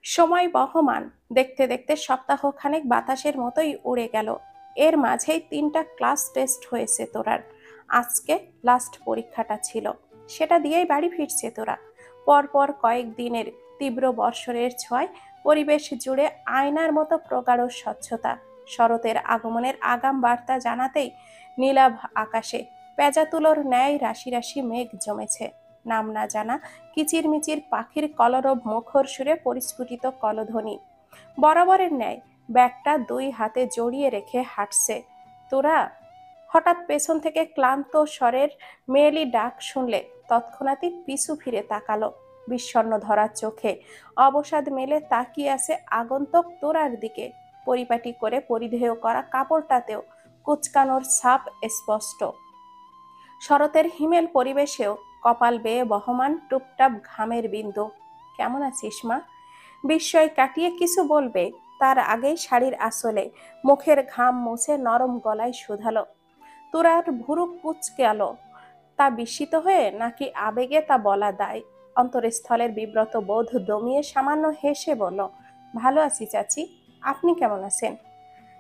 সময় বহমান, দেখতে দেখতে সপ্তাহখানেক বাতাসের মতোই উড়ে গেল। এর মাঝেই 3টা ক্লাস টেস্ট হয়েছে তোরার। আজকে লাস্ট পরীক্ষাটা ছিল, সেটা দিয়েই বাড়ি ফিরছে তোরা। পরপর কয়েকদিনের তীব্র বর্ষণের ছোঁয়ায় পরিবেশ জুড়ে আয়নার মতো প্রগাঢ় স্বচ্ছতা। শরতের আগমনের আগাম বার্তা জানাতেই নীলাভ আকাশে পেঁজা তুলোর ন্যায় রাশি রাশি মেঘ জমেছে। নাম না জানা কিচিরমিচির পাখির কলরব মুখর সুরে পরিস্ফুটিত কলধ্বনি। বরাবরের ন্যায় ব্যাগটা 2 হাতে জড়িয়ে রেখে হাঁটছে তোরা। হঠাৎ পেছন থেকে ক্লান্ত স্বরের মেয়েলি ডাক শুনলে তৎক্ষণাৎই পিছু ফিরে তাকালো। বিষণ্ণ ধরা চোখে অবসাদ মেলে তাকিয়ে আছে আগন্তুক তোরার দিকে। পরিপাটি করে পরিধেয় করা কাপড়টাতেও কুচকানোর ছাপ স্পষ্ট। শরতের হিমেল পরিবেশেও কপাল বেয়ে বহমান টুপটাপ ঘামের বিন্দু। কেমন আছিস মা? বিস্ময় কাটিয়ে কিছু বলবে তার আগেই শাড়ির আঁচলে মুখের ঘাম মুছে নরম গলায় শুধালো। তোরার ভুরু কুঁচকাল, তা বিস্মিত হয়ে নাকি আবেগে তা বলা দায়। অন্তরস্থলের বিব্রত বোধ দমিয়ে সামান্য হেসে বলল, ভালো আছি চাচি, আপনি কেমন আছেন?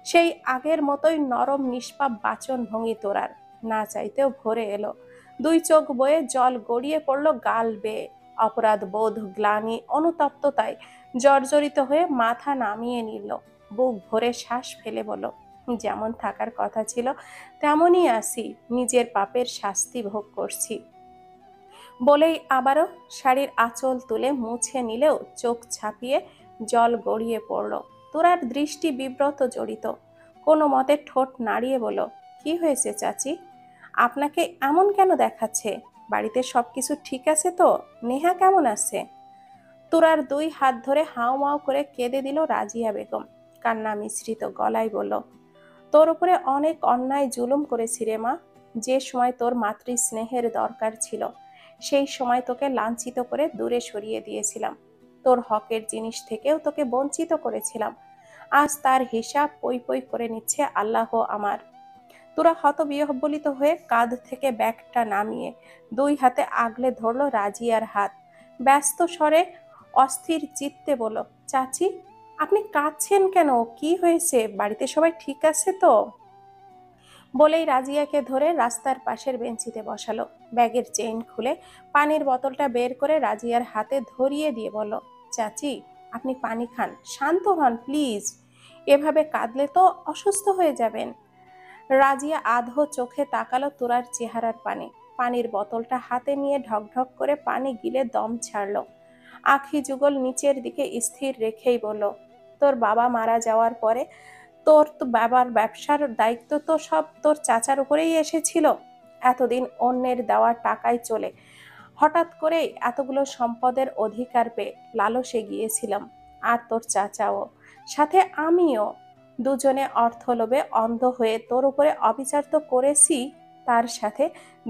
সেই আগের মতোই নরম নিষ্পাপ বাচন ভঙ্গি তোরার। না চাইতেও ভরে এলো। 2 চোখ বয়ে জল গড়িয়ে পড়ল গাল বেয়ে। অপরাধ বোধ, গ্লানি, অনুতপ্ততায় জর্জরিত হয়ে মাথা নামিয়ে নিল। বুক ভরে শ্বাস ফেলে বলল, যেমন থাকার কথা ছিল তেমনই আছি, নিজের পাপের শাস্তি ভোগ করছি। বলেই আবারও শাড়ির আঁচল তুলে মুছে নিলেও চোখ ছাপিয়ে জল গড়িয়ে পড়ল। তোরার দৃষ্টি বিব্রত জড়িত। কোনো মতে ঠোঁট নাড়িয়ে বলল, কি হয়েছে চাচি? আপনাকে এমন কেন দেখাচ্ছে? বাড়িতে সবকিছু ঠিক আছে তো? নেহা কেমন আছে? তোরার 2 হাত ধরে হাউমাউ করে কেঁদে দিল রাজিয়া বেগম। কান্না মিশ্রিত গলায় বলল, তোর উপরে অনেক অন্যায় জুলুম করেছি রে মা। যে সময় তোর মাতৃস্নেহের দরকার ছিল সেই সময় তোকে লাঞ্ছিত করে দূরে সরিয়ে দিয়েছিলাম। তোর হকের জিনিস থেকেও তোকে বঞ্চিত করেছিলাম। আজ তার হিসাব পই পই করে নিচ্ছে আল্লাহ আমার। তোরা হতবিহ্বলিত হয়ে কাঁধ থেকে ব্যাগটা নামিয়ে 2 হাতে আগলে ধরল রাজিয়ার হাত। ব্যস্ত স্বরে অস্থির চিত্তে বলল, চাচি, আপনি কাঁদছেন কেন? কি হয়েছে? বাড়িতে সবাই ঠিক আছে তো? বলেই রাজিয়াকে ধরে রাস্তার পাশের বেঞ্চিতে বসালো। ব্যাগের চেইন খুলে পানির বোতলটা বের করে রাজিয়ার হাতে ধরিয়ে দিয়ে বলল, চাচি, আপনি পানি খান, শান্ত হন প্লিজ। এভাবে কাঁদলে তো অসুস্থ হয়ে যাবেন। রাজিয়া আধো চোখে তাকালো তোরার চেহারার পানে। পানির বোতলটা হাতে নিয়ে ঢকঢক করে পানি গিলে দম ছাড়লো। আখি যুগল নিচের দিকে স্থির রেখেই বলল, তোর বাবা মারা যাওয়ার পরে তোর তো বাবার ব্যবসার দায়িত্ব তো সব তোর চাচার উপরেই এসেছিল। এতদিন অন্যের দেওয়া টাকায় চলে হঠাৎ করেই এতগুলো সম্পদের অধিকার পেয়ে লালসে গিয়েছিলাম। আর তোর চাচাও, সাথে আমিও, দুজনে অর্থলোভে অন্ধ হয়ে তোর উপরে অবিচার তো করেছি, তার সাথে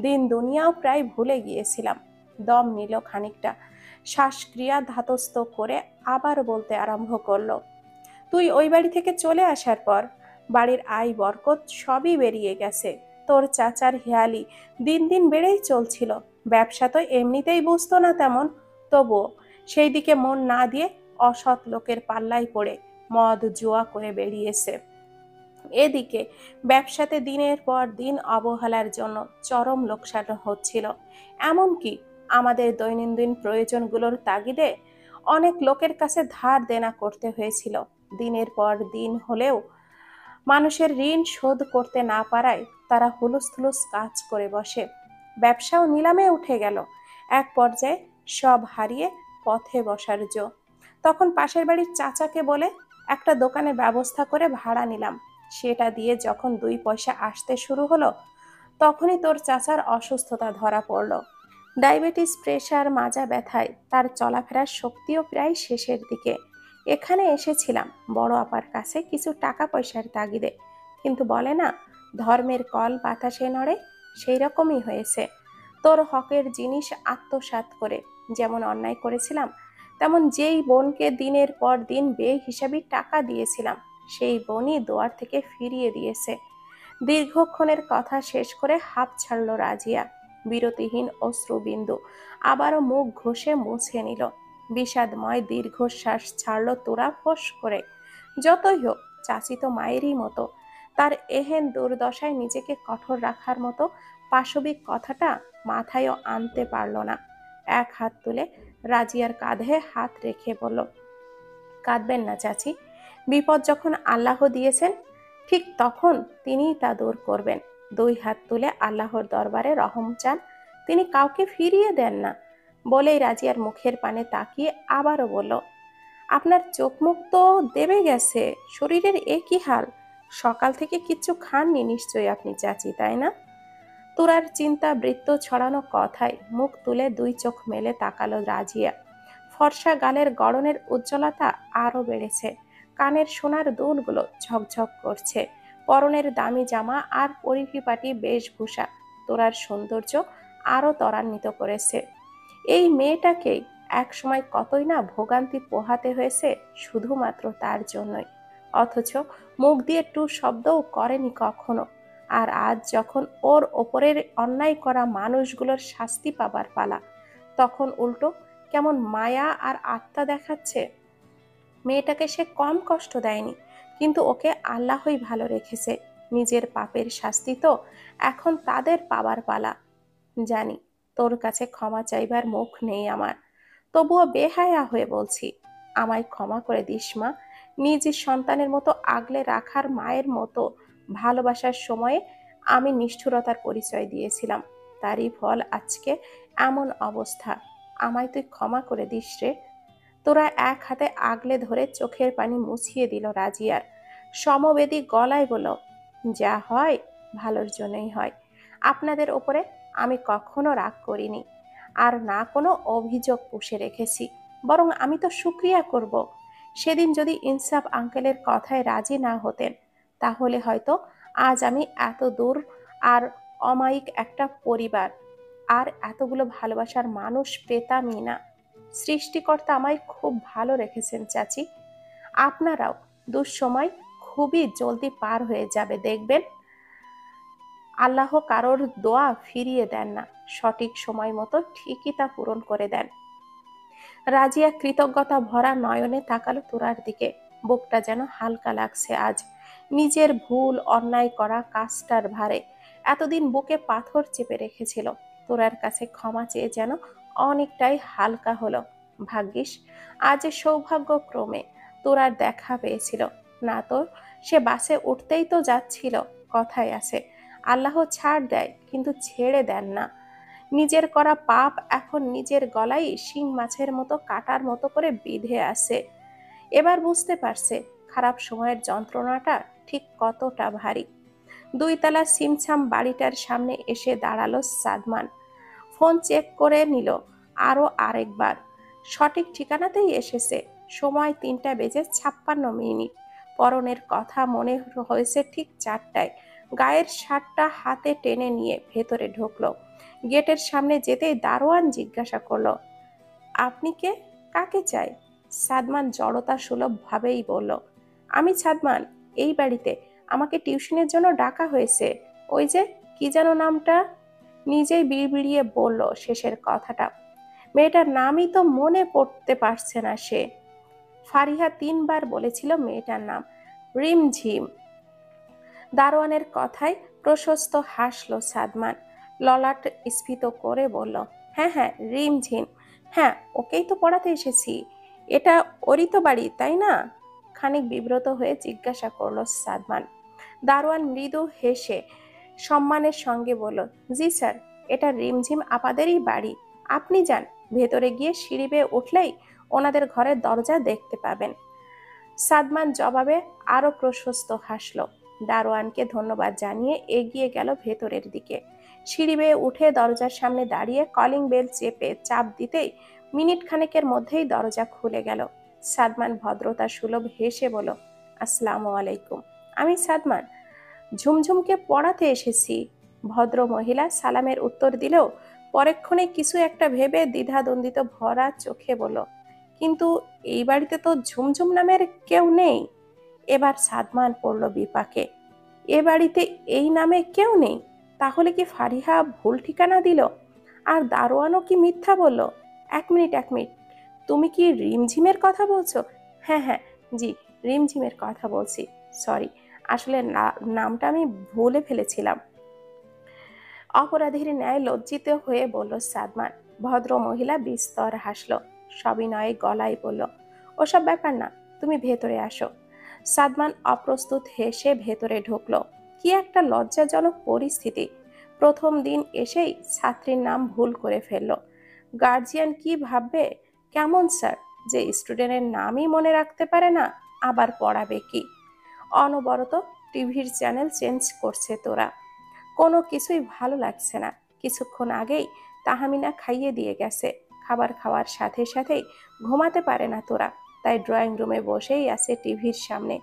দিন দুনিয়াও প্রায় ভুলে গিয়েছিলাম। দম নিল খানিকটা, শ্বাসক্রিয়া ধাতস্থ করে আবার বলতে আরম্ভ করলো, তুই ওই বাড়ি থেকে চলে আসার পর বাড়ির আয় বরকত সবই বেরিয়ে গেছে। তোর চাচার হেয়ালি দিন দিন বেড়েই চলছিল। ব্যবসা তো এমনিতেই বুঝতো না তেমন, তবুও সেই দিকে মন না দিয়ে অসৎ লোকের পাল্লায় পড়ে মদ জুয়া করে বেরিয়েছে। এদিকে ব্যবসাতে দিনের পর দিন অবহেলার জন্য চরম লোকসান হচ্ছিল। এমনকি আমাদের দৈনন্দিন প্রয়োজনগুলোর তাগিদে অনেক লোকের কাছে ধার দেনা করতে হয়েছিল। দিনের পর দিন হলেও মানুষের ঋণ শোধ করতে না পারায় তারা হুলুস-থুলুস কাজ করে বসে। ব্যবসাও নিলামে উঠে গেল। এক পর্যায়ে সব হারিয়ে পথে বসার জো। তখন পাশের বাড়ির চাচাকে বলে একটা দোকানের ব্যবস্থা করে ভাড়া নিলাম। সেটা দিয়ে যখন 2 পয়সা আসতে শুরু হলো, তখনই তোর চাচার অসুস্থতা ধরা পড়ল। ডায়াবেটিস, প্রেশার, মাজা ব্যথায় তার চলাফেরার শক্তিও প্রায় শেষের দিকে। এখানে এসেছিলাম বড় আপার কাছে কিছু টাকা পয়সার তাগিদে, কিন্তু বলে না, ধর্মের কল বাতাসে নড়ে, সেই রকমই হয়েছে। তোর হকের জিনিস আত্মসাৎ করে যেমন অন্যায় করেছিলাম, তেমন যেই বোনকে দিনের পর দিন বেহিসাবি টাকা দিয়েছিলাম সেই বোনই দুয়ার থেকে ফিরিয়ে দিয়েছে। দীর্ঘক্ষণের কথা শেষ করে হাঁপ ছাড়ল রাজিয়া। বিরতিহীন অশ্রুবিন্দু আবারও মুখ ঘষে মুছে নিল। বিষাদময় দীর্ঘশ্বাস ছাড়ল তোরা ফোঁস করে। যতই হোক চাচি তো মায়েরই মতো, তার এহেন দুর্দশায় নিজেকে কঠোর রাখার মতো পাশবিক কথাটা মাথায়ও আনতে পারল না। এক হাত তুলে রাজিয়ার কাঁধে হাত রেখে বলল, কাঁদবেন না চাচি, বিপদ যখন আল্লাহ দিয়েছেন ঠিক তখন তিনিই তা দূর করবেন। দুই হাত তুলে আল্লাহর দরবারে রহম চান, তিনি কাউকে ফিরিয়ে দেন না। বলেই রাজিয়ার মুখের পানে তাকিয়ে আবারও বলল, আপনার চোখ মুখ তো দেবে গেছে, শরীরের এ কি হাল? সকাল থেকে কিচ্ছু খাননি নিশ্চয়ই আপনি চাচি, তাই না? তোরার চিন্তা বৃত্ত ছড়ানো কথায় মুখ তুলে দুই চোখ মেলে তাকালো রাজিয়া। ফর্সা গালের গড়নের উজ্জ্বলতা আরো বেড়েছে, কানের সোনার দুলগুলো ঝকঝক করছে, পরনের দামি জামা আর পরিপাটি বেশভূষা তোরার সৌন্দর্য আরো ত্বরান্বিত করেছে। এই মেয়েটাকেই একসময় কতই না ভোগান্তি পোহাতে হয়েছে শুধুমাত্র তার জন্যই, অথচ মুখ দিয়ে টু শব্দও করেনি কখনো। আর আজ যখন ওর ওপরের অন্যায় করা মানুষগুলোর শাস্তি পাবার পালা, তখন উল্টো কেমন মায়া আর আত্মা দেখাচ্ছে। মেয়েটাকে সে কম কষ্ট দেয়নি, কিন্তু ওকে আল্লাহই ভালো রেখেছে। নিজের পাপের শাস্তি তো এখন তাদের পাবার পালা। জানি তোর কাছে ক্ষমা চাইবার মুখ নেই আমার, তবুও বেহায়া হয়ে বলছি, আমায় ক্ষমা করে দিস মা। নিজ সন্তানের মতো আগলে রাখার মায়ের মতো ভালোবাসার সময়ে আমি নিষ্ঠুরতার পরিচয় দিয়েছিলাম, তারই ফল আজকে এমন অবস্থা। আমায় তুই ক্ষমা করে দিস রে। তোরা এক হাতে আগলে ধরে চোখের পানি মুছিয়ে দিল রাজিয়ার। সমবেদী গলায় বলল, যা হয় ভালোর জন্যই হয়। আপনাদের ওপরে আমি কখনো রাগ করিনি, আর না কোনো অভিযোগ পুষে রেখেছি, বরং আমি তো শুক্রিয়া করব। সেদিন যদি ইনসাফ আঙ্কেলের কথায় রাজি না হতেন, তাহলে হয়তো আজ আমি এত দূর আর অমায়িক একটা পরিবার আর এতগুলো ভালোবাসার মানুষ পেতামই না। সৃষ্টিকর্তা আমায় খুব ভালো রেখেছেন চাচি। আপনারাও দুঃসময় খুবই জলদি পার হয়ে যাবে দেখবেন। আল্লাহ কারোর দোয়া ফিরিয়ে দেন না, সঠিক সময় মতো ঠিকই তা পূরণ করে দেন। রাজিয়া কৃতজ্ঞতা ভরা নয়নে তাকালো তোরার দিকে। বুকটা যেন হালকা লাগছে আজ, নিজের ভুল অন্যায় করা কাজটার ভারে এতদিন বুকে পাথর চেপে রেখেছিল। তোরার কাছে ক্ষমা চেয়ে যেন অনেকটাই হালকা হলো। ভাগ্যিস আজ সৌভাগ্যক্রমে তোরার দেখা পেয়েছিল, না তো সে বাসে উঠতেই তো যাচ্ছিল। কথায় আছে, আল্লাহ ছাড় দেয় কিন্তু ছেড়ে দেন না। নিজের করা পাপ এখন নিজের গলায় শিং মাছের মতো কাটার মতো করে বিঁধে আছে। এবার বুঝতে পারছে খারাপ সময়ের যন্ত্রণাটা ঠিক কতটা ভারী। দুইতলা সিমছাম বাড়িটার সামনে এসে দাঁড়ালো সাদমান। ফোন চেক করে নিল আরো আরেকবার, সঠিক ঠিকানাতেই এসেছে। সময় 3:56। পরনের কথা মনে হয়েছে ঠিক 4টায়। গায়ের শার্টটা হাতে টেনে নিয়ে ভেতরে ঢুকলো। গেটের সামনে যেতেই দারোয়ান জিজ্ঞাসা করলো, আপনি কে? কাকে চাই? সাদমান জড়তা সুলভ ভাবেই বলল, আমি সাদমান, এই বাড়িতে আমাকে টিউশনের জন্য ডাকা হয়েছে। ওই যে কি যেন নামটা? নিজেই বিড়বিড়িয়ে বলল শেষের কথাটা। মেয়েটার নামই তো মনে পড়তে পারছে না সে। ফারিহা 3বার বলেছিল মেয়েটার নাম, রিমঝিম। দারোয়ানের কথায় প্রশস্ত হাসলো সাদমান, ললাট স্ফীত করে বলল, হ্যাঁ হ্যাঁ রিমঝিম, হ্যাঁ ওকেই তো পড়াতে এসেছি। এটা ওরই তো বাড়ি তাই না? খানিক বিব্রত হয়ে জিজ্ঞাসা করলো সাদমান। দারোয়ান মৃদু হেসে সম্মানের সঙ্গে বলল, জি স্যার, এটা রিমঝিম আপাদেরই বাড়ি। আপনি যান, ভেতরে গিয়ে সিঁড়ি বেয়ে উঠলেই ওনাদের ঘরের দরজা দেখতে পাবেন। সাদমান জবাবে আরো প্রশস্ত হাসলো। দারোয়ানকে ধন্যবাদ জানিয়ে এগিয়ে গেল ভেতরের দিকে। সিঁড়ি বেয়ে উঠে দরজার সামনে দাঁড়িয়ে কলিং বেল চেপে চাপ দিতেই মিনিট খানেকের মধ্যেই দরজা খুলে গেল। সাদমান ভদ্রতা সুলভ হেসে বলল, আসসালামু আলাইকুম, আমি সাদমান, ঝুমঝুমকে পড়াতে এসেছি। ভদ্র মহিলা সালামের উত্তর দিলেও পরেক্ষণে কিছু একটা ভেবে দ্বিধাদ্বন্দ্বিত ভরা চোখে বলল, কিন্তু এই বাড়িতে তো ঝুমঝুম নামের কেউ নেই। এবার সাদমান পড়ল বিপাকে। এ বাড়িতে এই নামে কেউ নেই? তাহলে কি ফারিহা ভুল ঠিকানা দিল? আর দারোয়ানও কি মিথ্যা বলল? এক মিনিট, তুমি কি রিমঝিমের কথা বলছো? হ্যাঁ হ্যাঁ, জি, রিমঝিমের কথা বলছি। সরি, আসলে নামটা আমি ভুলে ফেলেছিলাম। অপরাধীর ন্যায় লজ্জিত হয়ে বলল সাদমান। ভদ্র মহিলা বিস্তর হাসল, সবিনয়ে গলায় বলল, ওসব ব্যাপার না, তুমি ভেতরে আসো। সাদমান অপ্রস্তুত হেসে ভেতরে ঢুকলো। কি একটা লজ্জাজনক পরিস্থিতি! প্রথম দিন এসেই ছাত্রীর নাম ভুল করে ফেলল। গার্জিয়ান কি ভাববে? কেমন স্যার, যে স্টুডেন্টের নামই মনে রাখতে পারে না, আবার পড়াবে কি? অনবরত টিভির চ্যানেল চেঞ্জ করছে তোরা, কোনো কিছুই ভালো লাগছে না। কিছুক্ষণ আগেই তাহমিনা খাইয়ে দিয়ে গেছে, খাবার খাওয়ার সাথে সাথেই ঘুমাতে পারে না তোরা, তাই ড্রয়িং রুমে বসেই আছে টিভির সামনে।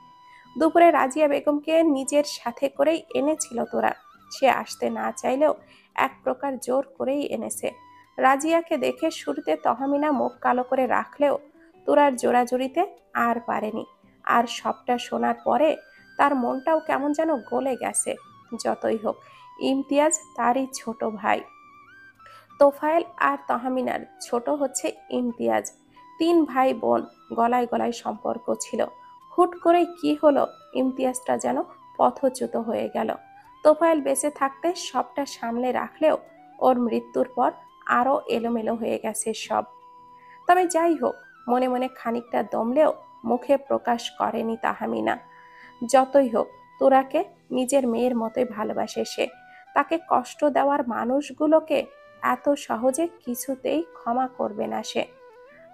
দুপুরে রাজিয়া বেগমকে নিজের সাথে করেই এনেছিল তোরা, সে আসতে না চাইলেও এক প্রকার জোর করেই এনেছে। রাজিয়াকে দেখে শুরুতে তহমিনা মুখ কালো করে রাখলেও তোরার জোরাজুরিতে আর পারেনি। আর সবটা শোনার পরে তার মনটাও কেমন যেন গলে গেছে। যতই হোক, ইমতিয়াজ তারই ছোট ভাই। তোফায়েল আর তহমিনার ছোট হচ্ছে ইমতিয়াজ। 3 ভাই বোন, গলায় গলায় সম্পর্ক ছিল। হুট করে কি হলো, ইমতিয়াজটা যেন পথচ্যুত হয়ে গেল। তোফায়েল বেঁচে থাকতে সবটা সামলে রাখলেও ওর মৃত্যুর পর আরও এলোমেলো হয়ে গেছে সব। তবে যাই হোক, মনে মনে খানিকটা দমলেও মুখে প্রকাশ করেনি তাহমিনা। যতই হোক, তোরাকে নিজের মেয়ের মতোই ভালোবাসে সে। তাকে কষ্ট দেওয়ার মানুষগুলোকে এত সহজে কিছুতেই ক্ষমা করবে না সে।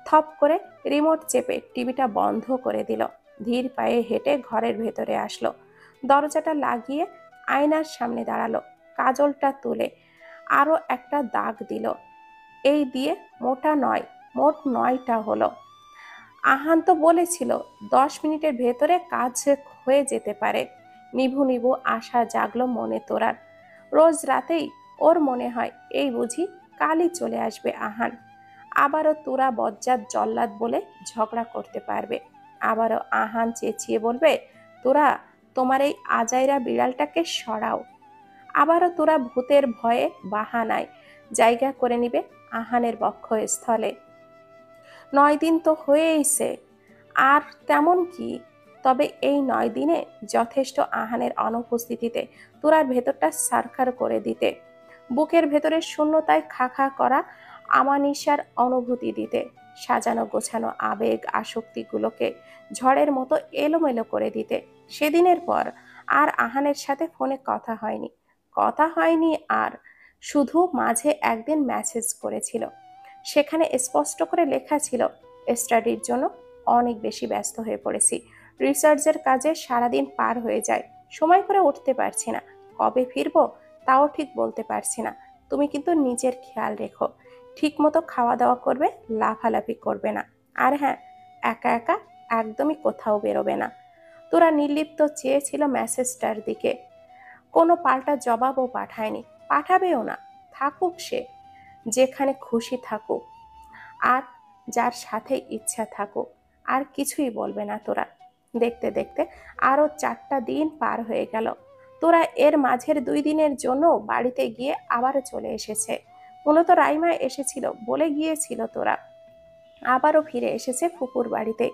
থপ করে রিমোট চেপে টিভিটা বন্ধ করে দিল। ধীর পায়ে হেঁটে ঘরের ভেতরে আসলো। দরজাটা লাগিয়ে আয়নার সামনে দাঁড়ালো। কাজলটা তুলে আরো একটা দাগ দিল। এই দিয়ে মোটা 9, মোট 9টা হলো। আহান তো বলেছিল 10 মিনিটের ভেতরে কাজ হয়ে যেতে পারে। নিভু নিভু আশা জাগলো মনে তোরার। রোজ রাতেই ওর মনে হয় এই বুঝি কালই চলে আসবে আহান। আবারও তোরা বজ্জাত জল্লাদ বলে ঝগড়া করতে পারবে। আবারও আহান চেঁচিয়ে বলবে, তোরা তোমার এই আজাইরা বিড়ালটাকে সরাও। আবারও তোরা ভূতের ভয়ে বাহানায় জায়গা করে নিবে আহানের বক্ষস্থলে। 9 দিন তো হয়েইছে, আর তেমন কি? তবে এই 9 দিনে যথেষ্ট আহানের অনুপস্থিতিতে তোরার ভেতরটা সারখার করে দিতে, বুকের ভেতরে শূন্যতায় খা খা করা আমানিশার অনুভূতি দিতে, সাজানো গোছানো আবেগ আসক্তিগুলোকে ঝড়ের মতো এলোমেলো করে দিতে। সেদিনের পর আর আহানের সাথে ফোনে কথা হয়নি আর, শুধু মাঝে একদিন মেসেজ করেছিল। সেখানে স্পষ্ট করে লেখা ছিল, স্টাডির জন্য অনেক বেশি ব্যস্ত হয়ে পড়েছি, রিসার্চের কাজে সারাদিন পার হয়ে যায়, সময় করে উঠতে পারছি না, কবে ফিরবো তাও ঠিক বলতে পারছি না। তুমি কিন্তু নিজের খেয়াল রেখো, ঠিক মতো খাওয়া দাওয়া করবে, লাফালাফি করবে না, আর হ্যাঁ, একা একা একদমই কোথাও বেরোবে না। তোরা নির্লিপ্ত চেয়েছিল মেসেজটার দিকে, কোনো পাল্টা জবাবও পাঠায়নি, পাঠাবেও না। থাকুক সে যেখানে খুশি থাকুক, আর যার সাথে ইচ্ছা থাকুক, আর কিছুই বলবে না তোরা। দেখতে দেখতে আরো 4টা দিন পার হয়ে গেল। তোরা এর মাঝের 2 দিনের জন্য বাড়িতে গিয়ে আবারও চলে এসেছে। মূলত রাইমা এসেছিল বলে গিয়েছিল তোরা, আবারও ফিরে এসেছে ফুপুর বাড়িতে।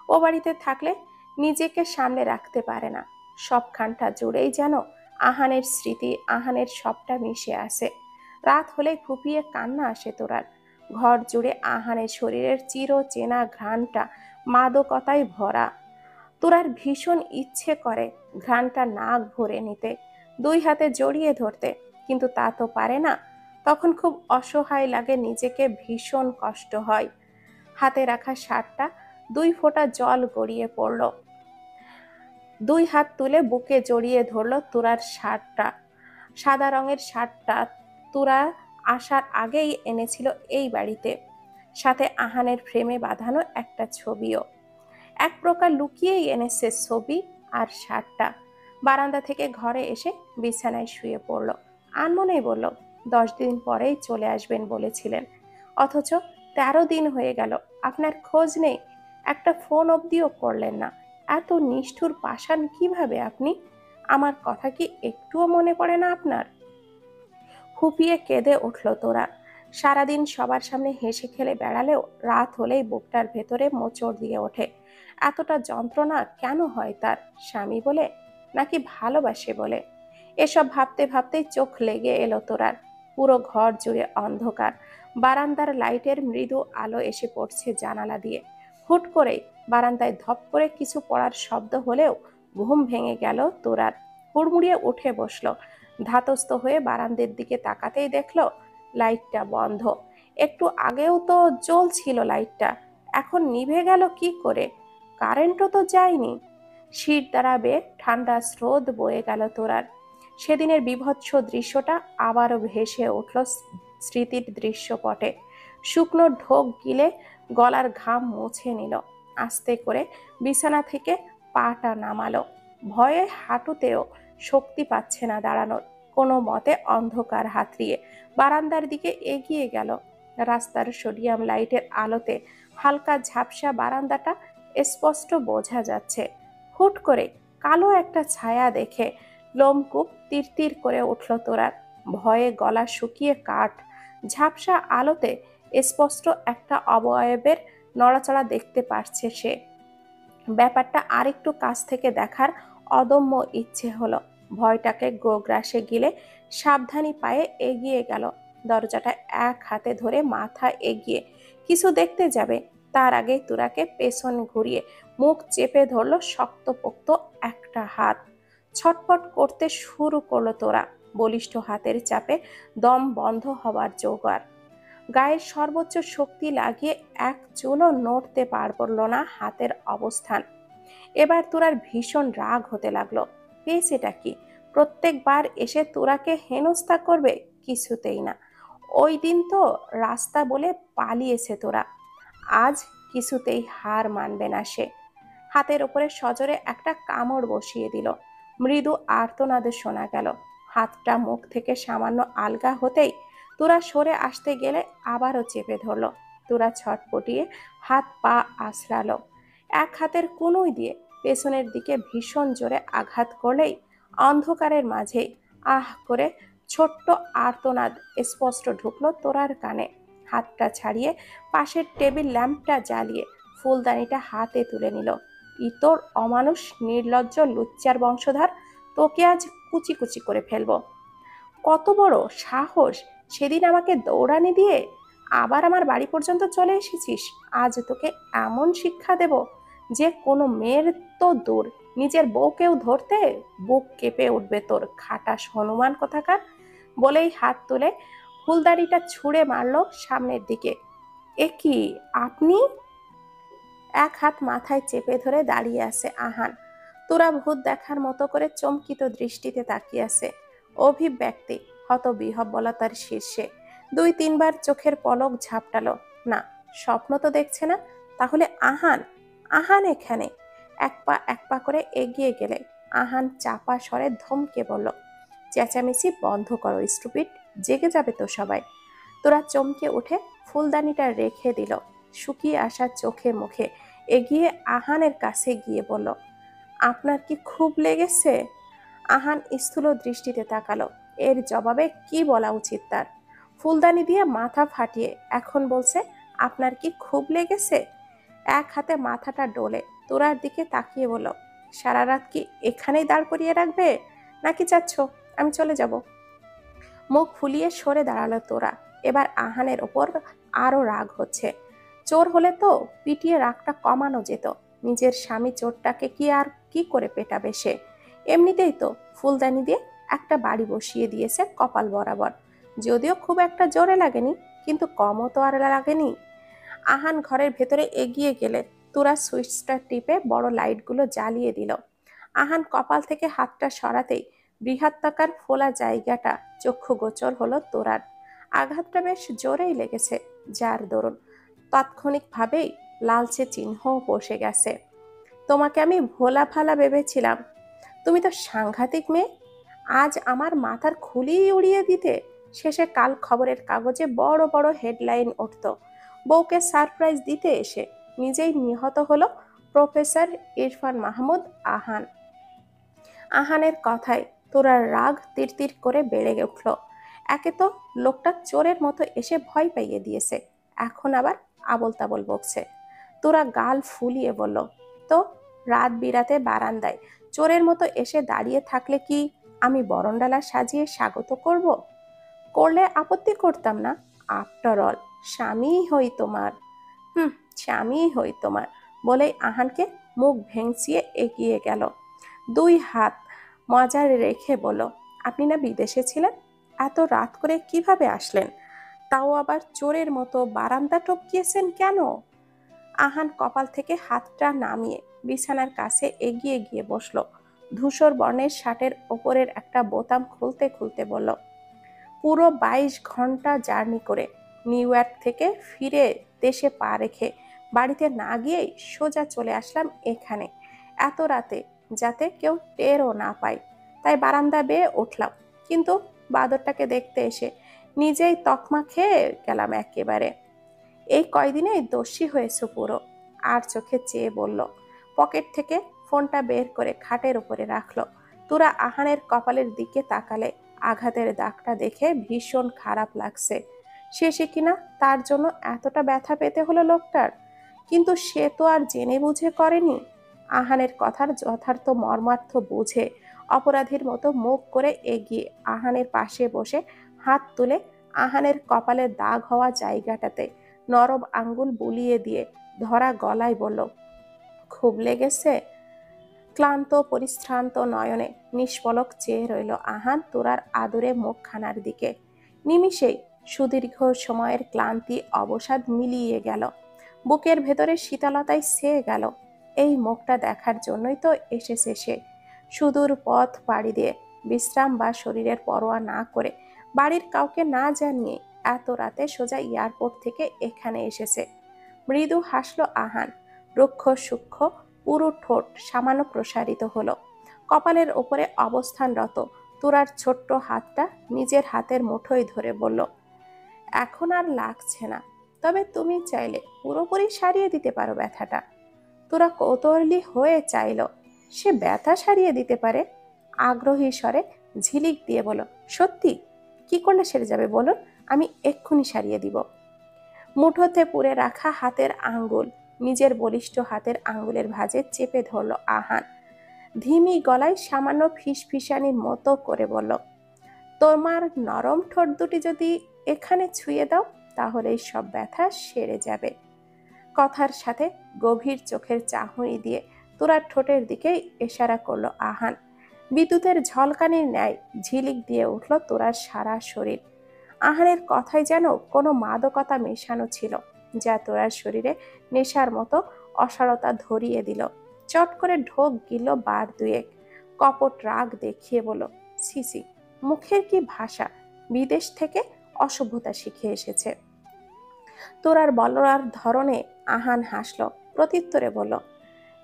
ও বাড়িতে থাকলে নিজেকে সামনে রাখতে পারে না। সবখানটা জুড়েই যেন আহানের স্মৃতি, আহানের সবটা মিশে আসে। রাত হলেই ফুপিয়ে কান্না আসে তোরার। ঘর জুড়ে আহানের শরীরের চির চেনা ঘ্রাণটা মাদকতায় ভরা। তোরার ভীষণ ইচ্ছে করে ঘ্রাণটা নাক ভরে নিতে, 2 হাতে জড়িয়ে ধরতে, কিন্তু তা তো পারে না। তখন খুব অসহায় লাগে নিজেকে, ভীষণ কষ্ট হয়। হাতে রাখা শার্টটা 2 ফোঁটা জল গড়িয়ে পড়ল। 2 হাত তুলে বুকে জড়িয়ে ধরল তুরার শার্টটা। সাদা রঙের শার্টটা তুরা আসার আগেই এনেছিল এই বাড়িতে, সাথে আহানের ফ্রেমে বাঁধানো একটা ছবিও। এক প্রকার লুকিয়েই এনেছে ছবি আর শার্টটা। বারান্দা থেকে ঘরে এসে বিছানায় শুয়ে পড়ল। আনমনেই বলল, 10 দিন পরেই চলে আসবেন বলেছিলেন, অথচ 13 দিন হয়ে গেল, আপনার খোঁজ নেই, একটা ফোন অবধিও করলেন না। এত নিষ্ঠুর পাষাণ কিভাবে আপনি? আমার কথা কি একটুও মনে পড়ে না আপনার? ফুপিয়ে কেঁদে উঠল তোরা। সারাদিন সবার সামনে হেসে খেলে বেড়ালেও রাত হলেই বুকটার ভেতরে মোচড় দিয়ে ওঠে। এতটা যন্ত্রণা কেন হয় তার? স্বামী বলে, নাকি ভালোবাসে বলে? এসব ভাবতে ভাবতেই চোখ লেগে এলো তোরার। পুরো ঘর জুড়ে অন্ধকার। বারান্দার লাইটের মৃদু আলো এসে পড়ছে জানালা দিয়ে। হুট করে বারান্দায় ধপ করে কিছু পড়ার শব্দ হলেও ঘুম ভেঙে গেল তোরার। হুড়মুড়িয়ে উঠে বসলো। ধাতস্থ হয়ে বারান্দার দিকে তাকাতেই দেখলো লাইটটা বন্ধ। একটু আগেও তো জ্বলছিল লাইটটা, এখন নিভে গেল কি করে? কারেন্টও তো যায়নি। শির দ্বারা বেয়ে ঠান্ডা স্রোত বয়ে গেল তোরার। সেদিনের বীভৎস দৃশ্যটা আবারও ভেসে উঠল স্মৃতির দৃশ্যপটে। শুকনো ঢোক গিলে গলার ঘাম মুছে নিল। আস্তে করে বিছানা থেকে পাটা নামালো। ভয়ে হাঁটুতেও শক্তি পাচ্ছে না দাঁড়ানোর। কোনো মতে অন্ধকার হাতড়িয়ে বারান্দার দিকে এগিয়ে গেল। রাস্তার সোডিয়াম লাইটের আলোতে হালকা ঝাপসা বারান্দাটা স্পষ্ট বোঝা যাচ্ছে। হুট করে কালো একটা ছায়া দেখে লোমকূপ তিরতির করে উঠল তোরার। ভয়ে গলা শুকিয়ে কাঠ। ঝাপসা আলোতে স্পষ্ট একটা অবয়বের নড়াচড়া দেখতে পারছে সে। ব্যাপারটা আরেকটু কাছ থেকে দেখার অদম্য ইচ্ছে হলো। ভয়টাকে গোগ্রাসে গিলে সাবধানী পায়ে এগিয়ে গেল। দরজাটা এক হাতে ধরে মাথা এগিয়ে কিছু দেখতে যাবে, তার আগে তুরাকে পেছন ঘুরিয়ে মুখ চেপে ধরল শক্তপোক্ত একটা হাত। ছটফট করতে শুরু করলো তোরা। বলিষ্ঠ হাতের চাপে দম বন্ধ হবার জোগাড়। গায়ের সর্বোচ্চ শক্তি লাগিয়ে এক চুলও নড়তে পারল না হাতের অবস্থান। এবার তোরার ভীষণ রাগ হতে লাগলো। পেয়েছেটা কি? প্রত্যেকবার এসে তোরাকে হেনস্থা করবে? কিছুতেই না। ওই দিন তো রাস্তা বলে পালিয়েছে তোরা, আজ কিছুতেই হার মানবে না সে। হাতের ওপরে সজোরে একটা কামড় বসিয়ে দিল। মৃদু আর্তনাদে শোনা গেল। হাতটা মুখ থেকে সামান্য আলগা হতেই তোরা সরে আসতে গেলে আবারও চেপে ধরল। তোরা ছটপটিয়ে হাত পা আছড়ালো। এক হাতের কনুই দিয়ে পেছনের দিকে ভীষণ জোরে আঘাত করলেই অন্ধকারের মাঝে আহ করে ছোট্ট আর্তনাদ স্পষ্ট ঢুকলো তোরার কানে। হাতটা ছাড়িয়ে পাশের টেবিল ল্যাম্পটা জ্বালিয়ে ফুলদানিটা হাতে তুলে নিল। ইতর অমানুষ নির্লজ্জ লুচ্চার বংশধর, তোকে আজ কুচি কুচি করে ফেলবো। কত বড় সাহস! সেদিন আমাকে দৌড়ানি দিয়ে আবার আমার বাড়ি পর্যন্ত চলে এসেছিস। আজ তোকে এমন শিক্ষা দেব যে কোনো মেয়ের তো দূর, নিজের বউকেও ধরতে বুক কেঁপে উঠবে তোর, খাটাস হনুমান কোথাকার। বলেই হাত তুলে ফুলদানিটা ছুঁড়ে মারল সামনের দিকে। এ কি আপনি? এক হাত মাথায় চেপে ধরে দাঁড়িয়ে আছে আহান। তোরা ভূত দেখার মতো করে চমকিত দৃষ্টিতে তাকিয়ে আছে। অভিব্যক্তি হতবিহ্বলতার শীর্ষে। দুই তিনবার চোখের পলক ঝাপটালো। না, স্বপ্ন তো দেখছে না। তাহলে আহান? আহান এখানে? এক পা করে এগিয়ে গেলে আহান চাপা স্বরে ধমকে বলল, চেঁচামেচি বন্ধ করো স্টুপিড, জেগে যাবে তো সবাই। তোরা চমকে উঠে ফুলদানিটা রেখে দিল। শুকিয়ে আসা চোখে মুখে এগিয়ে আহানের কাছে গিয়ে বলল, আপনার কি খুব লেগেছে? আহান স্থূল দৃষ্টিতে তাকালো। এর জবাবে কি বলা উচিত তার? ফুলদানি দিয়ে মাথা ফাটিয়ে এখন বলছে আপনার কি খুব লেগেছে? এক হাতে মাথাটা ডোলে তোরার দিকে তাকিয়ে বলল, সারা রাত কি এখানেই দাঁড় করিয়ে রাখবে, নাকি চাচ্ছ আমি চলে যাব? মুখ ফুলিয়ে সরে দাঁড়ালো তোরা। এবার আহানের ওপর আরো রাগ হচ্ছে। চোর হলে তো পিটিয়ে রাগটা কমানো যেত। নিজের স্বামী চোরটাকে কি আর কি করে পেটাবে সে? এমনিতেই তো ফুলদানি দিয়ে একটা বাড়ি বসিয়ে দিয়েছে কপাল বরাবর। যদিও খুব একটা জোরে লাগেনি, কিন্তু কমও তো আর লাগেনি। আহান ঘরের ভেতরে এগিয়ে গেলে তোরা সুইচটা টিপে বড় লাইটগুলো জ্বালিয়ে দিল। আহান কপাল থেকে হাতটা সরাতেই বৃহত্তাকার ফোলা জায়গাটা চক্ষুগোচর হলো তোরার। আঘাতটা বেশ জোরেই লেগেছে, যার দরুন তাৎক্ষণিকভাবেই লালচে চিহ্নও বসে গেছে। তোমাকে আমি ভোলা ফালা ভেবেছিলাম, তুমি তো সাংঘাতিক মেয়ে। আজ আমার মাথার খুলি উড়িয়ে দিতে। শেষে কাল খবরের কাগজে বড় বড় হেডলাইন উঠত, বউকে সারপ্রাইজ দিতে এসে নিজেই নিহত হলো প্রফেসর ইরফান মাহমুদ আহান। আহানের কথায় তোরার রাগ তিরতির করে বেড়ে উঠল। একে তো লোকটা চোরের মতো এসে ভয় পাইয়ে দিয়েছে, এখন আবার আবল তাবল বকছে। তোরা গাল ফুলিয়ে বলল, তো রাত বিরাতে বারান্দায় চোরের মতো এসে দাঁড়িয়ে থাকলে কি আমি বরণডালা সাজিয়ে স্বাগত করব? করলে আপত্তি করতাম না। আফটার অল স্বামী হই তোমার। স্বামী হই তোমার বলেই আহানকে মুখ ভেঙচিয়ে এগিয়ে গেল। দুই হাত মজার রেখে বলল, আপনি না বিদেশে ছিলেন, এত রাত করে কিভাবে আসলেন? তাও আবার চোরের মতো বারান্দা টপকিয়েছেন কেন? আহান কপাল থেকে হাতটা নামিয়ে বিছানার কাছে এগিয়ে গিয়ে বসল। ধূসর বর্ণের শার্টের ওপরের একটা বোতাম খুলতে খুলতে বলল, পুরো 22 ঘন্টা জার্নি করে নিউ ইয়র্ক থেকে ফিরে দেশে পা রেখে বাড়িতে না গিয়েই সোজা চলে আসলাম এখানে এত রাতে, যাতে কেউ টেরও না পায়। তাই বারান্দা বেয়ে উঠলাম, কিন্তু বাদরটাকে দেখতে এসে নিজেই তকমা খেয়ে গেলাম একেবারে। এই কয়দিনেই দোষী হয়েছে পুরো। আর চোখে চেয়ে বলল, পকেট থেকে ফোনটা বের করে খাটের উপরে রাখলো। তোরা আহানের কপালের দিকে তাকালে আঘাতের দাগটা দেখে ভীষণ খারাপ লাগছে। শেষে কিনা তার জন্য এতটা ব্যথা পেতে হলো লোকটার, কিন্তু সে তো আর জেনে বুঝে করেনি। আহানের কথার যথার্থ মর্মার্থ বুঝে অপরাধীর মতো মুখ করে এগিয়ে আহানের পাশে বসে হাত তুলে আহানের কপালে দাগ হওয়া জায়গাটাতে নরম আঙ্গুল বুলিয়ে দিয়ে ধরা গলায় বলল, খুব লেগেছে? ক্লান্ত পরিশ্রান্ত নয়নে নিষ্পলক চেয়ে রইল আহান তোরার আদরে মুখখানার দিকে। নিমিষেই সুদীর্ঘ সময়ের ক্লান্তি অবসাদ মিলিয়ে গেল, বুকের ভেতরে শীতলতায় ছেয়ে গেল। এই মুখটা দেখার জন্যই তো এসেছে সে, সুদূর পথ পাড়ি দিয়ে, বিশ্রাম বা শরীরের পরোয়া না করে, বাড়ির কাউকে না জানিয়ে এত রাতে সোজা এয়ারপোর্ট থেকে এখানে এসেছে। মৃদু হাসল আহান, রুক্ষ সূক্ষ্ম পুরো ঠোঁট সামান্য প্রসারিত হলো। কপালের ওপরে অবস্থানরত তোরার ছোট্ট হাতটা নিজের হাতের মুঠোয় ধরে বলল, এখন আর লাগছে না, তবে তুমি চাইলে পুরোপুরি সারিয়ে দিতে পারো ব্যথাটা। তোরা কৌতূহলী হয়ে চাইল সে ব্যথা সারিয়ে দিতে পারে। আগ্রহী স্বরে ঝিলিক দিয়ে বলো, সত্যি? কি করলে সেরে যাবে বলুন, আমি এক্ষুনি সারিয়ে দিব। মুঠোতে পুরে রাখা হাতের আঙ্গুল নিজের বলিষ্ঠ হাতের আঙ্গুলের ভাঁজে চেপে ধরল আহান। ধিমি গলায় সামান্য ফিসফিসানির মতো করে বলল, তোমার নরম ঠোঁট দুটি যদি এখানে ছুঁয়ে দাও তাহলেই সব ব্যথা সেরে যাবে। কথার সাথে গভীর চোখের চাহনি দিয়ে তোরার ঠোঁটের দিকে ইশারা করলো আহান। বিদ্যুতের ঝলকানির ন্যায় ঝিলিক দিয়ে উঠল তোরার সারা শরীর। আহানের কথায় যেন কোনো মাদকতা মেশানো ছিল, যা তোরার শরীরে নেশার মতো অসারতা ধরিয়ে দিল। চট করে ঢোক গিল বার দুয়েক। কপট রাগ দেখিয়ে বলল, সিসি, মুখের কি ভাষা, বিদেশ থেকে অসভ্যতা শিখে এসেছে। তোরার বলার ধরনে আহান হাসল, প্রত্যুত্তরে বলল,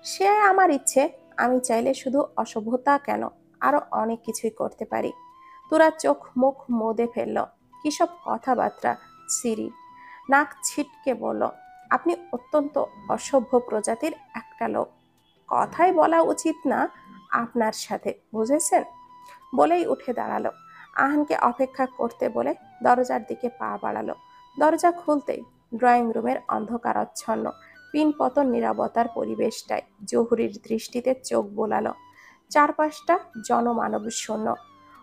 সে আমার ইচ্ছে, আমি চাইলে শুধু অসভ্যতা কেন, আরো অনেক কিছুই করতে পারি। তোরা চোখ মুখ মুদে ফেলল। কিসব কথাবার্তা সিরি। নাক ছিটকে বলল, আপনি অত্যন্ত অসভ্য প্রজাতির একটা লোক, কথাই বলা উচিত না আপনার সাথে, বুঝেছেন? বলেই উঠে দাঁড়ালো। আহানকে অপেক্ষা করতে বলে দরজার দিকে পা বাড়ালো। দরজা খুলতেই ড্রয়িং রুমের অন্ধকারাচ্ছন্ন পিনপতন নীরবতার পরিবেশটায় জহুরির দৃষ্টিতে চোখ বোলালো। চারপাশটা জনমানব শূন্য।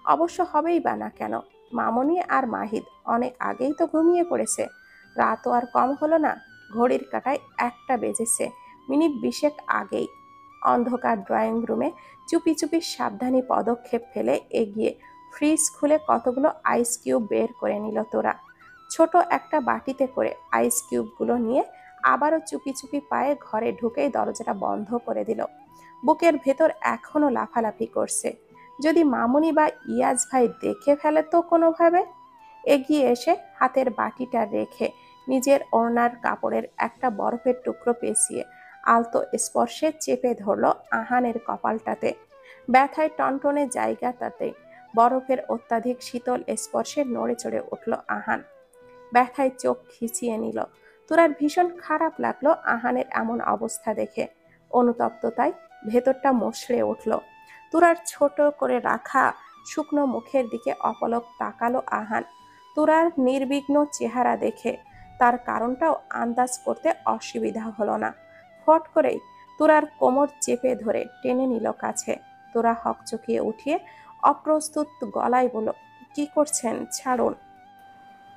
অবশ্য হবেই বা না কেন, মামনি আর মাহিদ অনেক আগেই তো ঘুমিয়ে পড়েছে। রাতও আর কম হলো না, ঘড়ির কাঁটায় 1টা বেজেছে মিনিট 20 আগেই। অন্ধকার ড্রয়িং রুমে চুপি চুপি সাবধানী পদক্ষেপ ফেলে এগিয়ে ফ্রিজ খুলে কতগুলো আইস কিউব বের করে নিল তোরা। ছোট একটা বাটিতে করে আইস কিউবগুলো নিয়ে আবারও চুপি চুপি পায়ে ঘরে ঢুকেই দরজাটা বন্ধ করে দিল। বুকের ভেতর এখনো লাফালাফি করছে, যদি মামুনি বা ইয়াজ ভাই দেখে ফেলে তো কোনোভাবে। এগিয়ে এসে হাতের বাটিটা রেখে নিজের ওড়নার কাপড়ের একটা বরফের টুকরো পেঁচিয়ে আলতো স্পর্শে চেপে ধরল আহানের কপালটাতে। ব্যথায় টনটনে জায়গাটাতে বরফের অত্যাধিক শীতল স্পর্শে নড়ে চড়ে উঠল আহান। ব্যথায় চোখ খিচিয়ে নিল। তোরার ভীষণ খারাপ লাগলো আহানের এমন অবস্থা দেখে। অনুতপ্ততায় ভেতরটা মশড়ে উঠল। তোরার ছোট করে রাখা শুকনো মুখের দিকে অপলক তাকালো আহান। তোরার নির্বিঘ্ন চেহারা দেখে তার কারণটাও আন্দাজ করতে অসুবিধা হলো না। ফট করেই তোরার কোমর চেপে ধরে টেনে নিল কাছে। তোরা হকচকিয়ে উঠিয়ে অপ্রস্তুত গলায় বলল, কি করছেন, ছাড়ুন।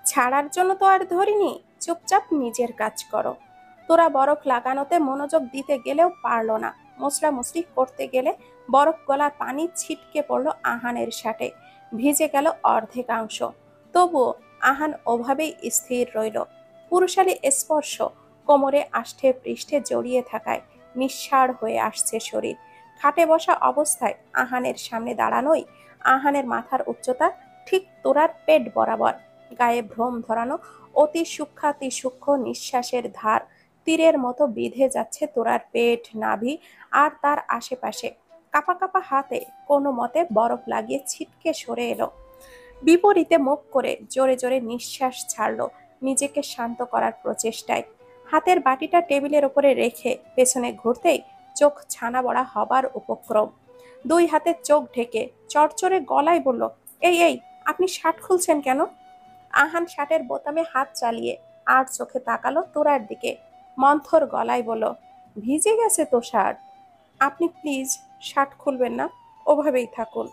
ছাড়ার জন্য তো আর ধরিনি, চুপচাপ নিজের কাজ করো। তোরা বরফ লাগানোতে মনোযোগ দিতে গেলেও পারল না। মুছড়ামুছড়ি করতে গেলে বরফ গলার পানি ছিটকে পড়ল আহানের শার্টে, ভিজে গেল অর্ধেকাংশ। তবুও আহান ওভাবেই স্থির রইল। পুরুষালী স্পর্শ কোমরে আষ্ঠে পৃষ্ঠে জড়িয়ে থাকায় নিঃসাড় হয়ে আসছে শরীর। খাটে বসা অবস্থায় আহানের সামনে দাঁড়ানোই আহানের মাথার উচ্চতা ঠিক তোরার পেট বরাবর। গায়ে ভ্রম ধরানো অতি সূক্ষ্মাতি সূক্ষ্ম নিঃশ্বাসের ধার তীরের মতো বিঁধে যাচ্ছে তোরার পেট, নাভি আর তার আশেপাশে। কাপা কাপা হাতে কোনো মতে বরফ লাগিয়ে ছিটকে সরে এলো। বিপরীতে মুখ করে জোরে জোরে নিঃশ্বাস ছাড়লো নিজেকে শান্ত করার প্রচেষ্টায়। হাতের বাটিটা টেবিলের উপরে রেখে পেছনে ঘুরতেই চোখ ছানা বড়া হবার উপক্রম। দুই হাতে চোখ ঢেকে চড়চড়ে গলায় বলল, এই এই, আপনি শার্ট খুলছেন কেন? আহান শার্টের বোতামে হাত চালিয়ে আর চোখে তাকালো তোরার দিকে। মন্থর গলায় বলল, ভিজে গেছে তো শার্ট। আপনি প্লিজ শার্ট খুলবেন না, ওভাবেই থাকুন।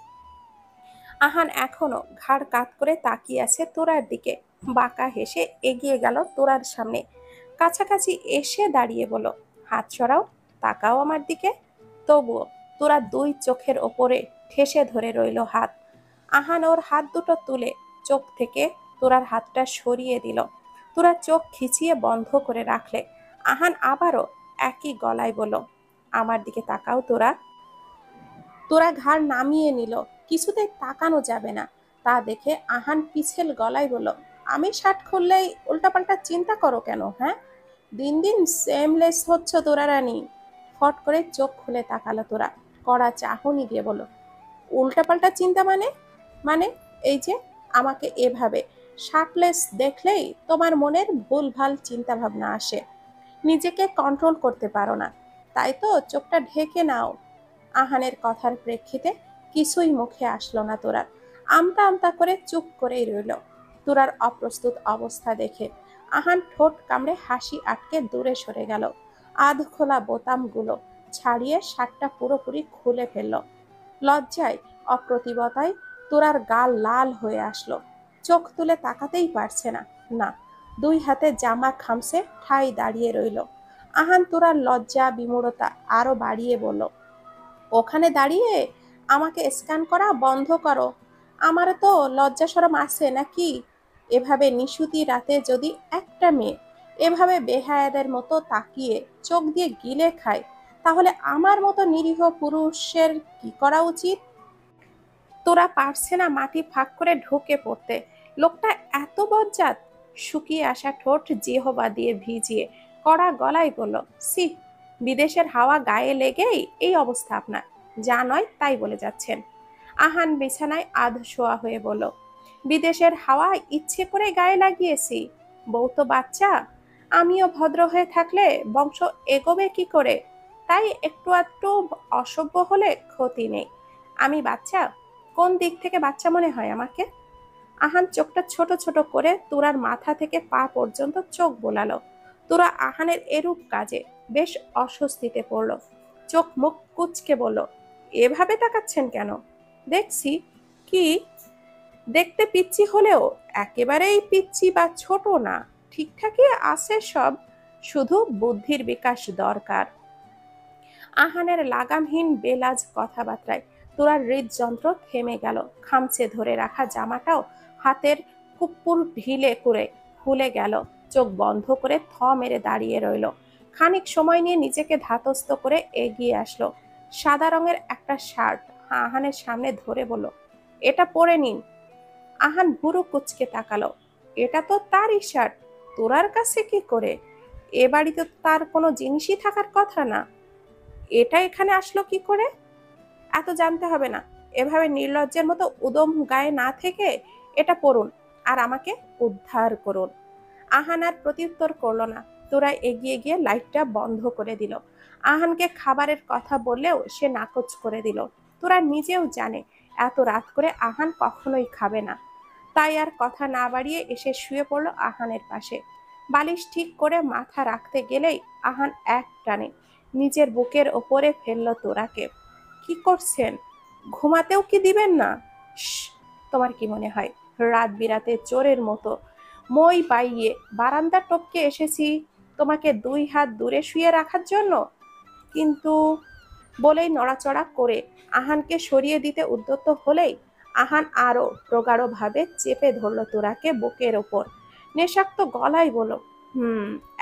আহান এখনো ঘাড় কাত করে তাকিয়ে আছে তোরার দিকে। বাঁকা হেসে এগিয়ে গেল তোরার সামনে। কাছাকাছি এসে দাঁড়িয়ে বলল, হাত সরাও, তাকাও আমার দিকে। তবুও তোরা দুই চোখের ওপরে ঠেসে ধরে রইল হাত। আহান ওর হাত দুটো তুলে চোখ থেকে তোরার হাতটা সরিয়ে দিল। তোরা চোখ খিচিয়ে বন্ধ করে রাখলে। আহান আবারও একই গলায় বলল, আমার দিকে তাকাও তোরা। তোরা ঘাড় নামিয়ে নিল। কিছুতেই তাকানো যাবে না তা দেখে আহান পিছেল গলায় বলল, আমি শার্ট খুললেই উল্টাপাল্টা চিন্তা করো কেন, হ্যাঁ? দিন দিন সেমলেস হচ্ছ তোরা রানী। ফট করে চোখ খুলে তাকালো তোরা, কড়া চাহনি দিয়ে বলল, উল্টাপাল্টা চিন্তা মানে? মানে এই যে আমাকে এভাবে শার্টলেস দেখলেই তোমার মনের ভুলভাল চিন্তা ভাবনা আসে, নিজেকে কন্ট্রোল করতে পারো না, তাই তো চোখটা ঢেকে নাও। আহানের কথার প্রেক্ষিতে কিছুই মুখে আসলো না তোরার। আমতা আমতা করে চুপ করেই রইল। তোরার অপ্রস্তুত অবস্থা দেখে আহান ঠোঁট কামড়ে হাসি আটকে দূরে সরে গেল। আধ খোলা বোতামগুলো ছাড়িয়ে শার্টটা পুরোপুরি খুলে ফেলল। লজ্জায় অপ্রতিবতায় তোরার গাল লাল হয়ে আসলো। চোখ তুলে তাকাতেই পারছে না। না, দুই হাতে জামা খামছে ঠাই দাঁড়িয়ে রইল। আহান তোরার লজ্জা বিমূঢ়তা আরো বাড়িয়ে বলল, ওখানে দাঁড়িয়ে আমাকে স্ক্যান করা বন্ধ করো। আমার তো লজ্জা শরম আছে নাকি? এভাবে নিশুতি রাতে যদি একটা মেয়ে এভাবে বেহায়াদের মতো তাকিয়ে চোখ দিয়ে গিলে খায়, তাহলে আমার মতো নিরীহ পুরুষের কি করা উচিত? তোরা পারছে না মাটি ফাঁক করে ঢুকে পড়তে। লোকটা এত বজ্জাত। শুকিয়ে আসা ঠোঁট জিহবা দিয়ে ভিজিয়ে কড়া গলায় বলল, সি, বিদেশের হাওয়া গায়ে লেগেই এই অবস্থা আপনার, যা নয় তাই বলে যাচ্ছেন। আহান বিছানায় আধ শোয়া হয়ে বলল, বিদেশের হাওয়া ইচ্ছে করে গায়ে লাগিয়েছি, বউ তো বাচ্চা। আমিও ভদ্র হয়ে থাকলে বংশ এগোবে কি করে? তাই একটু আধটু অসভ্য হলে ক্ষতি নেই। আমি বাচ্চা? কোন দিক থেকে বাচ্চা মনে হয় আমাকে? আহান চোখটা ছোট ছোট করে তোরার মাথা থেকে পা পর্যন্ত চোখ বোলালো। তোরা আহানের এরূপ কাজে বেশ অস্বস্তিতে পড়ল। চোখ মুখ কুঁচকে বলল, এভাবে তাকাচ্ছেন কেন? দেখছি। কি? দেখতে পিচ্ছি হলেও একেবারেই পিচ্ছি বা ছোট না, ঠিকঠাকই আছে সব, শুধু বুদ্ধির বিকাশ দরকার। আহানের লাগামহীন বেলাজ কথাবার্তায় তোরার হৃদযন্ত্র থেমে গেল। খামচে ধরে রাখা জামাটাও হাতের কুপ্পুর ঢিলে করে খুলে গেল। চোখ বন্ধ করে থ মেরে দাঁড়িয়ে রইল। খানিক সময় নিয়ে নিজেকে ধাতস্থ করে এগিয়ে আসলো। সাদা রঙের একটা শার্ট আহানের সামনে ধরে বলল, এটা পরে নিন। আহান ভুরু কুচকে তাকালো। এটা তো তারই শার্ট, তোরার কাছে কি করে? এ বাড়িতে তার কোনো জিনিসই থাকার কথা না, এটা এখানে আসলো কি করে? এত জানতে হবে না, এভাবে নির্লজ্জের মতো উদম গায়ে না থেকে এটা পড়ুন আর আমাকে উদ্ধার করুন। আহান আর প্রত্যুত্তর করলো না। তোরা এগিয়ে গিয়ে লাইটটা বন্ধ করে দিল। আহানকে খাবারের কথা বললেও সে নাকচ করে দিল। তোরা নিজেও জানে এত রাত করে আহান কখনোই খাবে না। তাই আর কথা না বাড়িয়ে এসে শুয়ে পড়ল আহানের পাশে। বালিশ ঠিক করে মাথা রাখতে গেলেই আহান এক টানে নিজের বুকের ওপরে ফেলল তোরাকে। কি করছেন? ঘুমাতেও কি দিবেন না? তোমার কি মনে হয় রাত বিরাতে চোরের মতো মই পাইয়ে বারান্দা টপকে এসেছি তোমাকে 2 হাত দূরে শুয়ে রাখার জন্য? কিন্তু বলেই নড়াচড়া করে আহানকে সরিয়ে দিতে উদ্যত হলেই আহান আরো প্রগাঢ়ভাবে চেপে ধরল তোরাকে বুকের ওপর। নেশাক্ত গলায় বলল,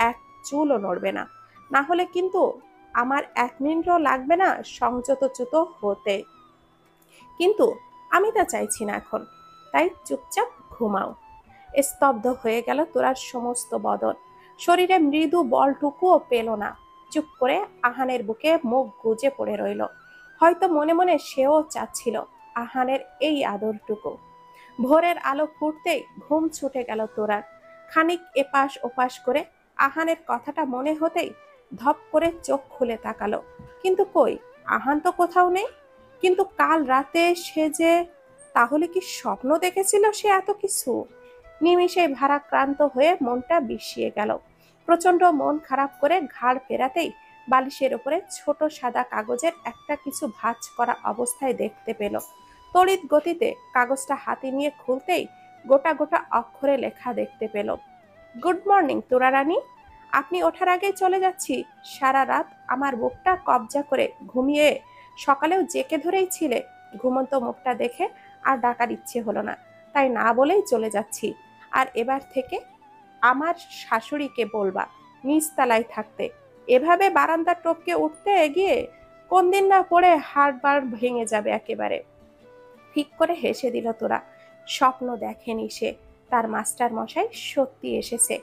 এক চুলও নড়বে না, না হলে কিন্তু আমার 1 মিনিটও লাগবে না সংযতচ্যুত হতে। কিন্তু আমি তা চাইছি না এখন, তাই চুপচাপ ঘুমাও। স্তব্ধ হয়ে গেল তোরার সমস্ত বদন। শরীরে মৃদু বলটুকুও পেল না। চুপ করে আহানের বুকে মুখ গুজে পড়ে রইল। হয়তো মনে মনে সেও চাচ্ছিল আহানের এই আদরটুকু। ভোরের আলো ফুটতেই ঘুম ছুটে গেল তোরার। খানিক এপাশ ওপাশ করে আহানের কথাটা মনে হতেই ধপ করে চোখ খুলে তাকালো। কিন্তু কই, আহান তো কোথাও নেই। কিন্তু কাল রাতে সে যে, তাহলে কি স্বপ্ন দেখেছিল সে এত কিছু? নিমিষেই ভারাক্রান্ত হয়ে মনটা বিষিয়ে গেল। প্রচন্ড মন খারাপ করে ঘাড় ফেরাতেই বালিশের উপরে ছোট সাদা কাগজের একটা কিছু ভাঁজ করা অবস্থায় দেখতে পেল। তড়িৎ গতিতে কাগজটা হাতে নিয়ে খুলতেই গোটা গোটা অক্ষরে লেখা দেখতে পেল, গুড মর্নিং তোরা রানী, আপনি ওঠার আগেই চলে যাচ্ছি। সারা রাত আমার বুকটা কবজা করে ঘুমিয়ে সকালেও জেকে ধরেই ছিলে। ঘুমন্ত মুখটা দেখে আর ডাকার ইচ্ছে হলো না, তাই না বলেই চলে যাচ্ছি। আর এবার থেকে আমার শাশুড়িকে বলবা নিচতলায় থাকতে। এভাবে বারান্দা টপকে উঠতে এগিয়ে কোন দিন না পড়ে হাড় ভেঙে যাবে একেবারে। ঠিক করে হেসে দিল তোরা। স্বপ্ন দেখেনি সে, তার মাস্টার মশাই সত্যি এসেছে।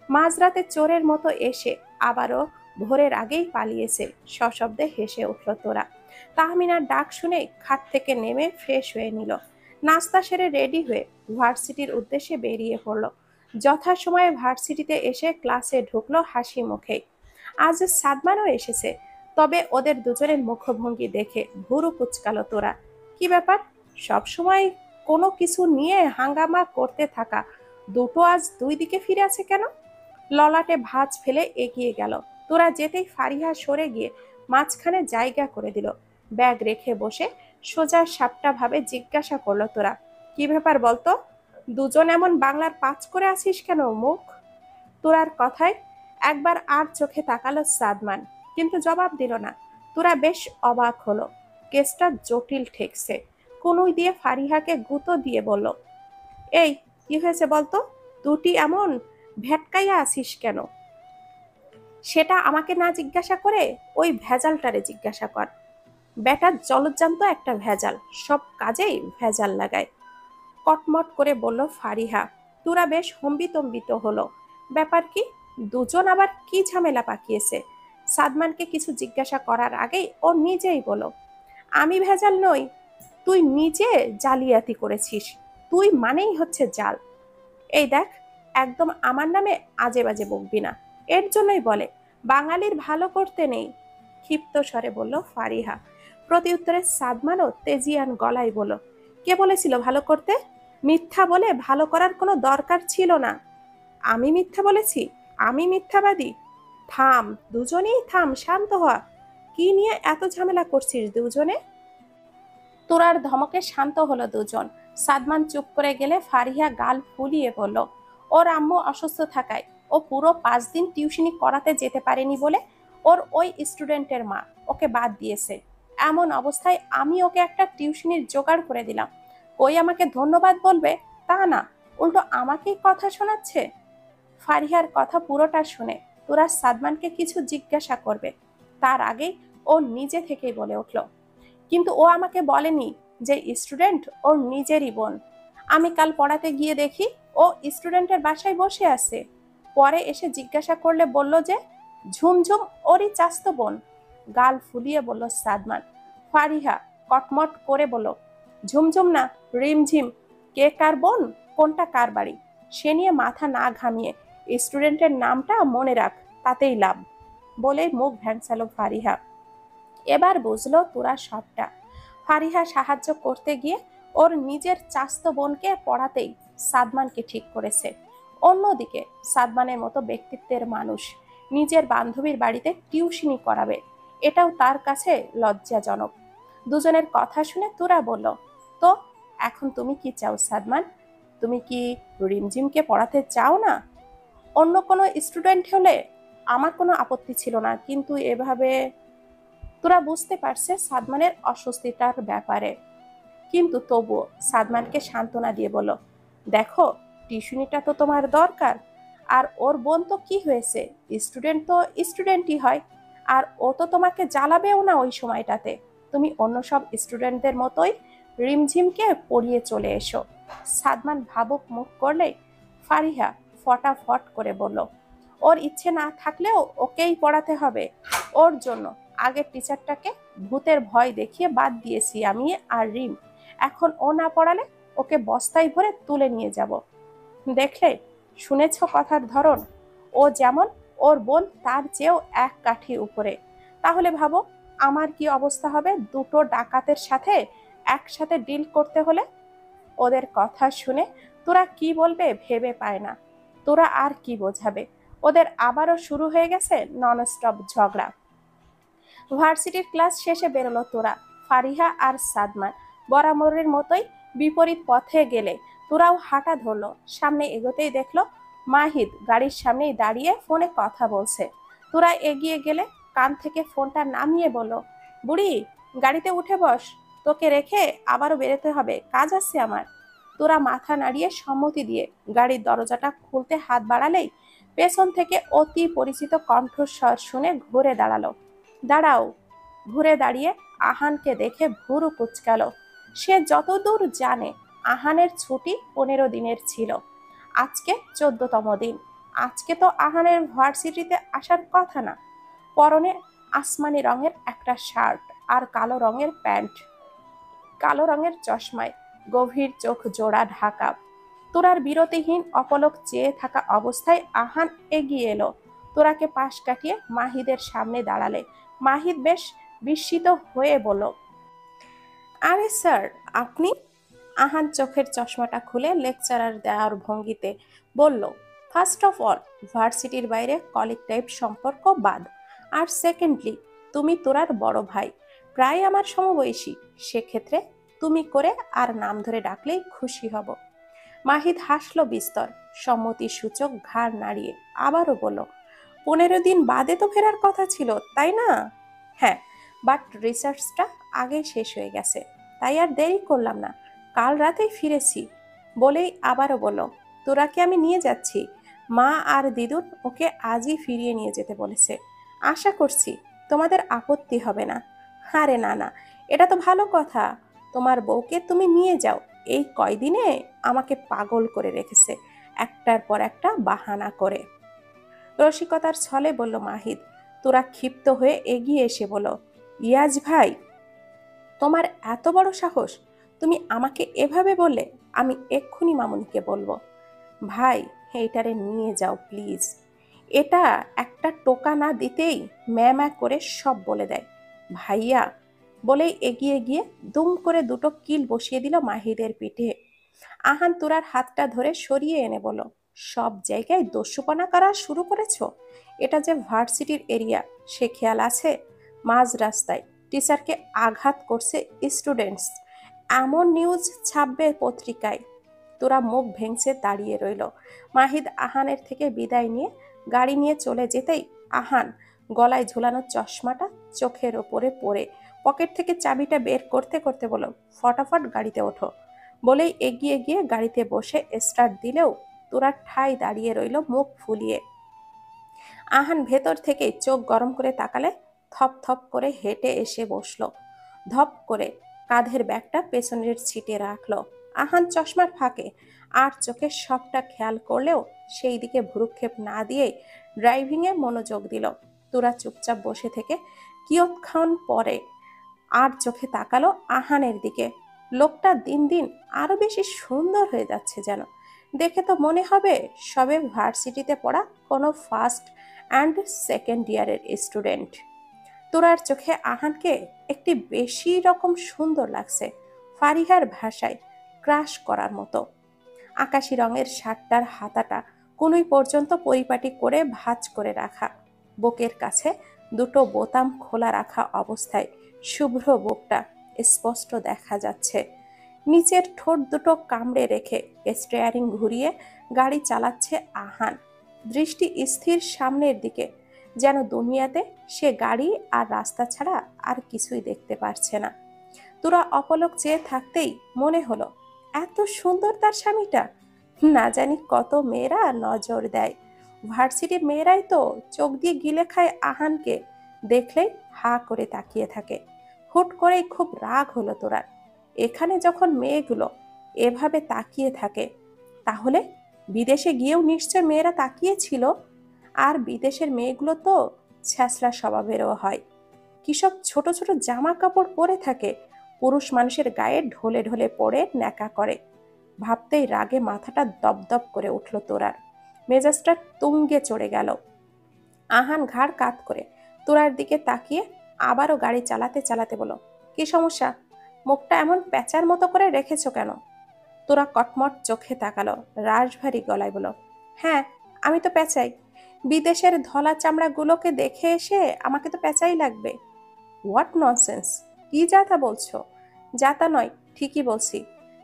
মাঝরাতে চোরের মতো এসে আবারও ভোরের আগেই পালিয়েছে। সশব্দে হেসে উঠল তোরা। তাহমিনার ডাক শুনে খাট থেকে নেমে ফ্রেশ হয়ে নিল। নাস্তা সেরে রেডি হয়ে ভার্সিটির উদ্দেশ্যে বেরিয়ে পড়ল। যথাসময়ে ভার্সিটিতে এসে ক্লাসে ঢুকলো হাসি মুখে। আজ সাদমানও এসেছে, তবে ওদের দুজনের মুখভঙ্গি দেখে ভুরু কুচকালো তোরা। কি ব্যাপার, সবসময় কোনো কিছু নিয়ে হাঙ্গামা করতে থাকা দুটো আজ দুই দিকে ফিরে আছে কেন? ললাটে ভাঁজ ফেলে এগিয়ে গেল। তোরা যেতেই ফারিহা সরে গিয়ে মাঝখানে জায়গা করে দিল। ব্যাগ রেখে বসে সোজা সাপটা ভাবে জিজ্ঞাসা করলো তোরা, কি ব্যাপার বলতো? দুজন এমন বাংলার পাঁচ করে আছিস কেন মুখ? তোরার কথায় একবার আর চোখে তাকালো সাদমান, কিন্তু জবাব দিল না। তোরা বেশ অবাক হলো। কেসটা জটিল ঠেকছে। কনুই দিয়ে ফারিহাকে গুঁতো দিয়ে বলল, এই কি হয়েছে বলতো? দুটি এমন ভেটকাইয়া আছিস কেন? সেটা আমাকে না জিজ্ঞাসা করে ওই ভেজালটারে জিজ্ঞাসা কর। বেটা জলজ্জান্ত একটা ভেজাল, সব কাজেই ভেজাল লাগায়। কটমট করে বলল ফারিহা। তোরা বেশ হম্বিতম্বিত হলো। ব্যাপার কি? দুজন আবার কি ঝামেলা পাকিয়েছে? সাদমানকে কিছু জিজ্ঞাসা করার আগেই ও নিজেই বলো, আমি ভেজাল নই, তুই নিজে জালিয়াতি করেছিস। তুই মানেই হচ্ছে জাল। এই দেখ, একদম আমার নামে আজে বাজে বকবি না। এর জন্যই বলে বাঙালির ভালো করতে নেই। ক্ষিপ্ত স্বরে বলল ফারিহা। প্রতি উত্তরে সাদমানও তেজিয়ান গলায় বলল, কে বলেছিল ভালো করতে? মিথ্যা বলে ভালো করার কোনো দরকার ছিল না। আমি মিথ্যা বলেছি? আমি মিথ্যাবাদী? থাম, দুজনেই থাম, শান্ত হওয়া। কি নিয়ে এত ঝামেলা করছিস দুজনে? তোরার ধমকে শান্ত হলো দুজন। সাদমান চুপ করে গেলে ফারিহা গাল ফুলিয়ে বলল, ওর আম্মু অসুস্থ থাকায় ও পুরো 5 দিন টিউশনি করাতে যেতে পারেনি বলে ওর ওই স্টুডেন্টের মা ওকে বাদ দিয়েছে। এমন অবস্থায় আমি ওকে একটা টিউশনির জোগাড় করে দিলাম। ওই আমাকে ধন্যবাদ বলবে তা না, উল্টো আমাকেই কথা শোনাচ্ছে। ফারিহার কথা পুরোটা শুনে তোরা সাদমানকে কিছু জিজ্ঞাসা করবে, তার আগেই ও নিজে থেকেই বলে উঠল, কিন্তু ও আমাকে বলেনি যে স্টুডেন্ট ওর নিজেরই বোন। আমি কাল পড়াতে গিয়ে দেখি ও স্টুডেন্টের বাসায় বসে আছে। পরে এসে জিজ্ঞাসা করলে বলল যে ঝুমঝুম ওরই চাস্তো বোন। গাল ফুলিয়ে বলল সাদমান। ফারিহা কটমট করে বলল, ঝুমঝুম না, রিমঝিম। কে কার বোন, কোনটা কার বাড়ি, সে নিয়ে মাথা না ঘামিয়ে স্টুডেন্টের নামটা মনে রাখ, তাতেই লাভ। বলে মুখ ভ্যাংচালো ফারিহা। এবার বুঝলো তোরা সবটা। ফারিহা সাহায্য করতে গিয়ে ওর নিজের চাস্তো বোনকে পড়াতেই সাদমানকে ঠিক করেছে। অন্যদিকে সাদমানের মতো ব্যক্তিত্বের মানুষ নিজের বান্ধবীর বাড়িতে টিউশনি করাবে, এটাও তার কাছে লজ্জাজনক। দুজনের কথা শুনে তুরা বলল, তো এখন তুমি কি চাও সাদমান? তুমি কি রিমঝিমকে পড়াতে চাও না? অন্য কোনো স্টুডেন্ট হলে আমার কোনো আপত্তি ছিল না, কিন্তু এভাবে। তোরা বুঝতে পারছে সাদমানের অস্বস্তিটার ব্যাপারে, কিন্তু তবুও সাদমানকে সান্ত্বনা দিয়ে বলল, দেখো টিউশনিটা তো তোমার দরকার, আর ওর বোন তো কি হয়েছে, স্টুডেন্ট তো স্টুডেন্টই হয়, আর ও তো তোমাকে জ্বালাবেও না ওই সময়টাতে। তুমি অন্য সব স্টুডেন্টদের মতোই রিমঝিমকে পড়িয়ে চলে এসো। সাদমান ভাবুক মুখ করলে ফারিহা ফটাফট করে বলল, ওর ইচ্ছে না থাকলেও ওকেই পড়াতে হবে। ওর জন্য আগের টিচারটাকে ভূতের ভয় দেখিয়ে বাদ দিয়েছি আমি আর রিম। এখন ও না পড়ালে ওকে বস্তায় ভরে তুলে নিয়ে যাব। দেখলে, শুনেছ কথার ধরন? ও যেমন, ওর বোন তার চেয়েও এক কাঠি উপরে। তাহলে ভাবো আমার কি অবস্থা হবে দুটো ডাকাতের সাথে একসাথে ডিল করতে হলে। ওদের কথা শুনে তোরা কি বলবে ভেবে পায় না। তোরা আর কি বোঝাবে? ওদের আবারও শুরু হয়ে গেছে ননস্টপ ঝগড়া। ভার্সিটির ক্লাস শেষে বেরোলো তোরা। ফারিহা আর সাদমান বরাবরের মতোই বিপরীত পথে গেলে তোরাও হাঁটা ধরলো। সামনে এগোতেই দেখলো মাহিদ গাড়ির সামনেই দাঁড়িয়ে ফোনে কথা বলছে। তোরা এগিয়ে গেলে কান থেকে ফোনটা নামিয়ে বলল, বুড়ি গাড়িতে উঠে বস, তোকে রেখে আবারও বেরোতে হবে, কাজ আছে আমার। তোরা মাথা নাড়িয়ে সম্মতি দিয়ে গাড়ির দরজাটা খুলতে হাত বাড়ালেই পেছন থেকে অতি পরিচিত কণ্ঠস্বর শুনে ঘুরে দাঁড়ালো। দাঁড়াও। ঘুরে দাঁড়িয়ে আহানকে দেখে ভুরু কুঁচকাল। সে যতদূর জানে আহানের ছুটি 15 দিনের ছিল, আজকে 14তম দিন। আজকে তো আহানের ভার্সিটিতে আসার কথা না। পরনে আসমানি রঙের একটা শার্ট আর কালো রঙের প্যান্ট, কালো রঙের চশমায় গভীর চোখ জোড়া ঢাকা। তোরার বিরতিহীন অপলক চেয়ে থাকা অবস্থায় আহান এগিয়ে এলো। তোরাকে পাশ কাটিয়ে মাহিদের সামনে দাঁড়ালে। মাহিদ বেশ বিস্মিত হয়ে বলল, আরে স্যার আপনি? আহান চোখের চশমাটা খুলে লেকচারার দেওয়ার ভঙ্গিতে বলল, ফার্স্ট অফ অল ভার্সিটির বাইরে কলিগ টাইপ সম্পর্ক বাদ। আর সেকেন্ডলি তুমি তোরার বড় ভাই, প্রায় আমার সমবয়সী, সেক্ষেত্রে তুমি করে আর নাম ধরে ডাকলেই খুশি হব। মাহিদ হাসল বিস্তর, সম্মতি সূচক ঘাড় নাড়িয়ে আবারও বলল, 15 দিন বাদে তো ফেরার কথা ছিল তাই না? হ্যাঁ, বাট রিসার্চটা আগেই শেষ হয়ে গেছে, তাই আর দেরি করলাম না, কাল রাতেই ফিরেছি। বলেই আবারও বলল, তোরাকে আমি নিয়ে যাচ্ছি, মা আর দিদুন ওকে আজই ফিরিয়ে নিয়ে যেতে বলেছে। আশা করছি তোমাদের আপত্তি হবে না। আরে না না, এটা তো ভালো কথা, তোমার বউকে তুমি নিয়ে যাও, এই কয়দিনে আমাকে পাগল করে রেখেছে একটার পর একটা বাহানা করে। রসিকতার ছলে বলল মাহিদ। তোরা ক্ষিপ্ত হয়ে এগিয়ে এসে বলল, ইয়াজ ভাই, তোমার এত বড় সাহস, তুমি আমাকে এভাবে বললে? আমি এক্ষুনি মামুনিকে বলবো। ভাই এইটারে নিয়ে যাও প্লিজ। এটা একটা টোকা না দিতেই ম্যা করে সব বলে দেয়। ভাইয়া বলেই এগিয়ে গিয়ে দুম করে দুটো কিল বসিয়ে দিল মাহিদের পিঠে। আহান তোরার হাতটা ধরে সরিয়ে এনে বলল, সব জায়গায় দস্যুপনা করা শুরু করেছো? এটা যে ভার্সিটির এরিয়া সে খেয়াল আছে? মাঝ রাস্তায় টিচারকে আঘাত করছে স্টুডেন্টস, এমন নিউজ ছাপবে পত্রিকায়। তোরা মুখ ভেঙচে দাঁড়িয়ে রইল। মাহিদ আহানের থেকে বিদায় নিয়ে গাড়ি নিয়ে চলে যেতেই আহান গলায় ঝুলানো চশমাটা চোখের ওপরে পড়ে পকেট থেকে চাবিটা বের করতে করতে বলল, ফটাফট গাড়িতে ওঠো। বলেই এগিয়ে গিয়ে গাড়িতে বসে স্টার্ট দিলেও তোরা ঠাই দাঁড়িয়ে রইল মুখ ফুলিয়ে। আহান ভেতর থেকে চোখ গরম করে তাকালে থপ থপ করে হেঁটে এসে বসলো। ধপ করে কাঁধের ব্যাগটা পেছনের সিটে রাখলো। আহান চশমার ফাঁকে আর চোখে সবটা খেয়াল করলেও সেই দিকে ভ্রুক্ষেপ না দিয়ে ড্রাইভিংয়ে মনোযোগ দিল। তোরা চুপচাপ বসে থেকে কিয়ৎক্ষণ পরে আর চোখে তাকালো আহানের দিকে। লোকটা দিন দিন আরো বেশি সুন্দর হয়ে যাচ্ছে যেন। দেখে তো মনে হবে সবে ভার্সিটিতে পড়া কোনো ফার্স্ট অ্যান্ড সেকেন্ড ইয়ারের স্টুডেন্ট। তোরার চোখে আহানকে একটি বেশি রকম সুন্দর লাগছে, ফারিহার ভাষায় ক্রাশ করার মতো। আকাশি রঙের শার্টটার হাতাটা কনুই পর্যন্ত পরিপাটি করে ভাঁজ করে রাখা, বুকের কাছে দুটো বোতাম খোলা রাখা অবস্থায় শুভ্র বুকটা স্পষ্ট দেখা যাচ্ছে। নিচের ঠোঁট দুটো কামড়ে রেখে স্টিয়ারিং ঘুরিয়ে গাড়ি চালাচ্ছে আহান, দৃষ্টি স্থির সামনের দিকে, যেন দুনিয়াতে সে গাড়ি আর রাস্তা ছাড়া আর কিছুই দেখতে পারছে না। তোরা অপলক চেয়ে থাকতেই মনে হলো এত সুন্দর তার স্বামীটা। না জানি কত মেয়েরা নজর দেয়, ভার্সিটির মেয়েরাই তো চোখ দিয়ে গিলে খায় আহানকে, দেখলেই হা করে তাকিয়ে থাকে। হুট করেই খুব রাগ হলো তোরার। এখানে যখন মেয়েগুলো এভাবে তাকিয়ে থাকে, তাহলে বিদেশে গিয়েও নিশ্চয় মেয়েরা তাকিয়েছিল। আর বিদেশের মেয়েগুলো তো ছ্যাঁচড়া স্বভাবেরও হয়, কিসব ছোট ছোট জামা কাপড় পরে থাকে, পুরুষ মানুষের গায়ে ঢলে ঢলে পড়ে ন্যাকা করে। ভাবতেই রাগে মাথাটা দপদপ করে উঠল তোরার, মেজাজটা তুঙ্গে চড়ে গেল। আহান ঘাড় কাত করে তোরার দিকে তাকিয়ে আবারও গাড়ি চালাতে চালাতে বলো, কি সমস্যা? মুখটা এমন প্যাঁচার মতো করে রেখেছো কেন? তোরা কটমট চোখে তাকালো, রাশভারী গলায় বলো, হ্যাঁ আমি তো পেঁচাই, বিদেশের ধলা চামড়াগুলোকে দেখে এসে আমাকে তো পেঁচাই লাগবে। হোয়াট ননসেন্স, কি যাতা বলছো? যাতা নয়, ঠিকই বলছি।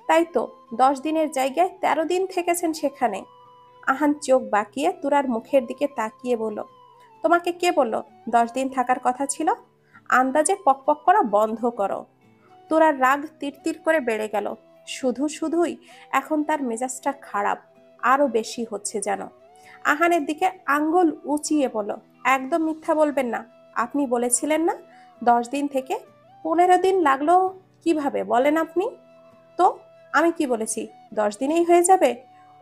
তাই তো 10 দিনের জায়গায় 13 দিন থেকেছেন সেখানে। আহান চোখ বাঁকিয়ে তুরার মুখের দিকে তাকিয়ে বলল, তোমাকে কে বলল 10 দিন থাকার কথা ছিল? আন্দাজে পকপক করা বন্ধ করো। তোরার রাগ তিরতির করে বেড়ে গেল। শুধু শুধুই এখন তার মেজাজটা খারাপ আরো বেশি হচ্ছে যেন। আহানের দিকে আঙ্গুল উঁচিয়ে বলল, একদম মিথ্যা বলবেন না। আপনি বলেছিলেন না 10 দিন থেকে 15 দিন লাগলো কিভাবে বলেন আপনি? তো আমি কি বলেছি 10 দিনেই হয়ে যাবে?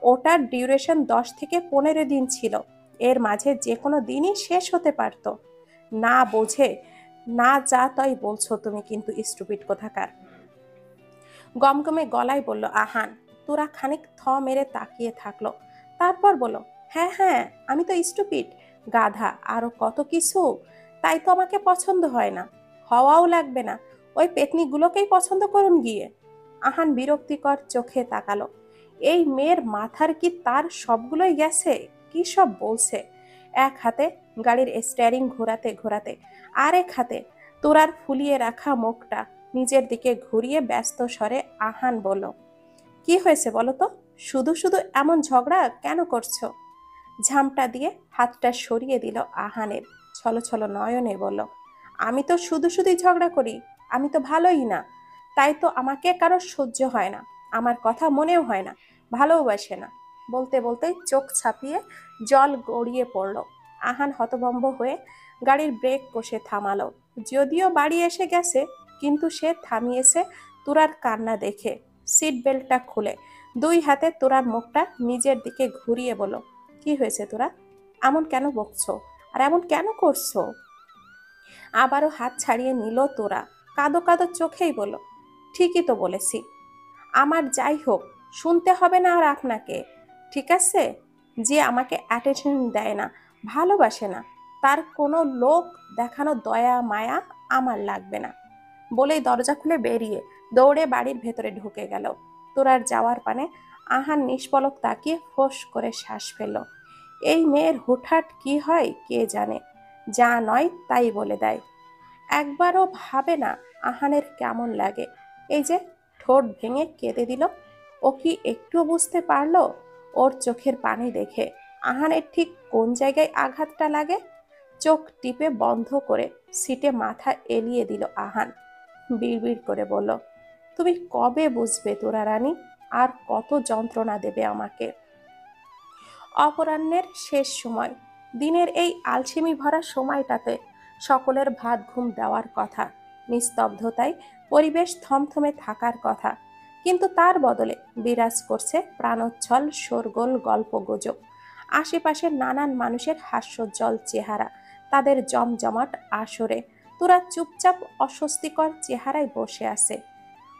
ওটার ডিউরেশন 10 থেকে 15 দিন ছিল, এর মাঝে যে কোনো দিনই শেষ হতে পারত। না বোঝে না যা তাই বলছো তুমি কিন্তু, স্টুপিড কোথাকার। গমগমে গলায় বলল আহান। তোরা খানিক থ মেরে তাকিয়ে থাকলো, তারপর বলল, হ্যাঁ হ্যাঁ আমি তো স্টুপিড, গাধা, আরো কত কিছু। তাই তো আমাকে পছন্দ হয় না, হওয়াও লাগবে না। ওই পেতনিগুলোকেই পছন্দ করুন গিয়ে। আহান বিরক্তিকর চোখে তাকালো। এই মেয়ের মাথার কি তার সবগুলোই গেছে? কি সব বলছে! এক হাতে গাড়ির স্টিয়ারিং ঘোরাতে ঘোরাতে আরেক হাতে তোরার ফুলিয়ে রাখা মুখটা নিজের দিকে ঘুরিয়ে ব্যস্ত স্বরে আহান বলল, কি হয়েছে বলো তো? শুধু শুধু এমন ঝগড়া কেন করছো? ঝামটা দিয়ে হাতটা সরিয়ে দিল আহানের, ছলো ছলো নয়নে বলল, আমি তো শুধু শুধুই ঝগড়া করি, আমি তো ভালোই না। তাই তো আমাকে কারো সহ্য হয় না, আমার কথা মনেও হয় না, ভালোবাসে না। বলতে বলতেই চোখ ছাপিয়ে জল গড়িয়ে পড়ল। আহান হতভম্ব হয়ে গাড়ির ব্রেক কষে থামালো। যদিও বাড়ি এসে গেছে, কিন্তু সে থামিয়েছে তোরার কান্না দেখে। সিট বেল্টটা খুলে 2 হাতে তোরার মুখটা নিজের দিকে ঘুরিয়ে বলল, কি হয়েছে তোরা? এমন কেন বকছো আর এমন কেন করছো? আবারও হাত ছাড়িয়ে নিল তোরা, কাঁদো কাঁদো চোখেই বলল, ঠিকই তো বলেছি। আমার যাই হোক, শুনতে হবে না আর আপনাকে, ঠিক আছে? যে আমাকে অ্যাটেনশন দেয় না, ভালোবাসে না, তার কোনো লোক দেখানো দয়া মায়া আমার লাগবে না। বলেই দরজা খুলে বেরিয়ে দৌড়ে বাড়ির ভেতরে ঢুকে গেল। তোরার যাওয়ার পানে আহান নিষ্পলক তাকিয়ে ফোঁস করে শ্বাস ফেলল। এই মেয়ের হুটহাট কি হয় কে জানে, যা নয় তাই বলে দেয়। একবারও ভাবে না আহানের কেমন লাগে। এই যে ঠোঁট ভেঙে কেঁদে দিল, ও কি একটুও বুঝতে পারলো ওর চোখের পানি দেখে আহানের ঠিক কোন জায়গায় আঘাতটা লাগে? চোখ টিপে বন্ধ করে সিটে মাথা এলিয়ে দিল আহান। বিড়বিড় করে বলল, তুমি কবে বুঝবে তোরা রানী, আর কত যন্ত্রণা দেবে আমাকে? অপরাহ্নের শেষ সময়, দিনের এই আলসেমি ভরা সময়টাতে সকলের ভাত ঘুম দেওয়ার কথা, নিস্তব্ধতায় পরিবেশ থমথমে থাকার কথা, কিন্তু তার বদলে বিরাজ করছে প্রাণোচ্ছল শোরগোল গল্পগুজব। আশেপাশের নানান মানুষের হাস্যোজ্জ্বল চেহারা, তাদের জমজমাট আসরে তোরা চুপচাপ অস্বস্তিকর চেহারায় বসে আছে।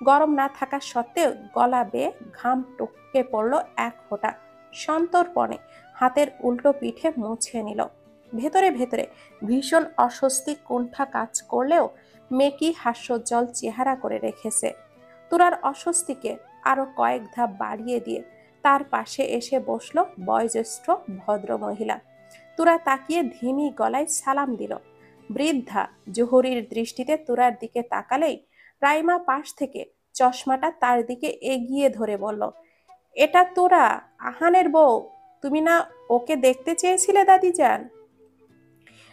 গরম না থাকা সত্ত্বেও গলা বেয়ে ঘাম টপকে পড়ল এক ফোঁটা। সন্তর্পণে হাতের উল্টো পিঠে মুছে নিল। ভেতরে ভেতরে ভীষণ অস্বস্তি কুণ্ঠা কাজ করলেও মেকি হাস্যোজ্জ্বল চেহারা করে রেখেছে। তোরার অস্বস্তিকে আরো কয়েক ধাপ বাড়িয়ে দিয়ে তার পাশে এসে বসলো বয়োজ্যেষ্ঠ ভদ্র মহিলা। তোরা তাকিয়ে ধিমি গলায় সালাম দিল। বৃদ্ধা জহুরির দৃষ্টিতে তোরার দিকে তাকালেই রাইমা পাশ থেকে চশমাটা তার দিকে এগিয়ে ধরে বলল, এটা তোরা, আহানের বউ। তুমি না ওকে দেখতে চেয়েছিলে দাদিজান?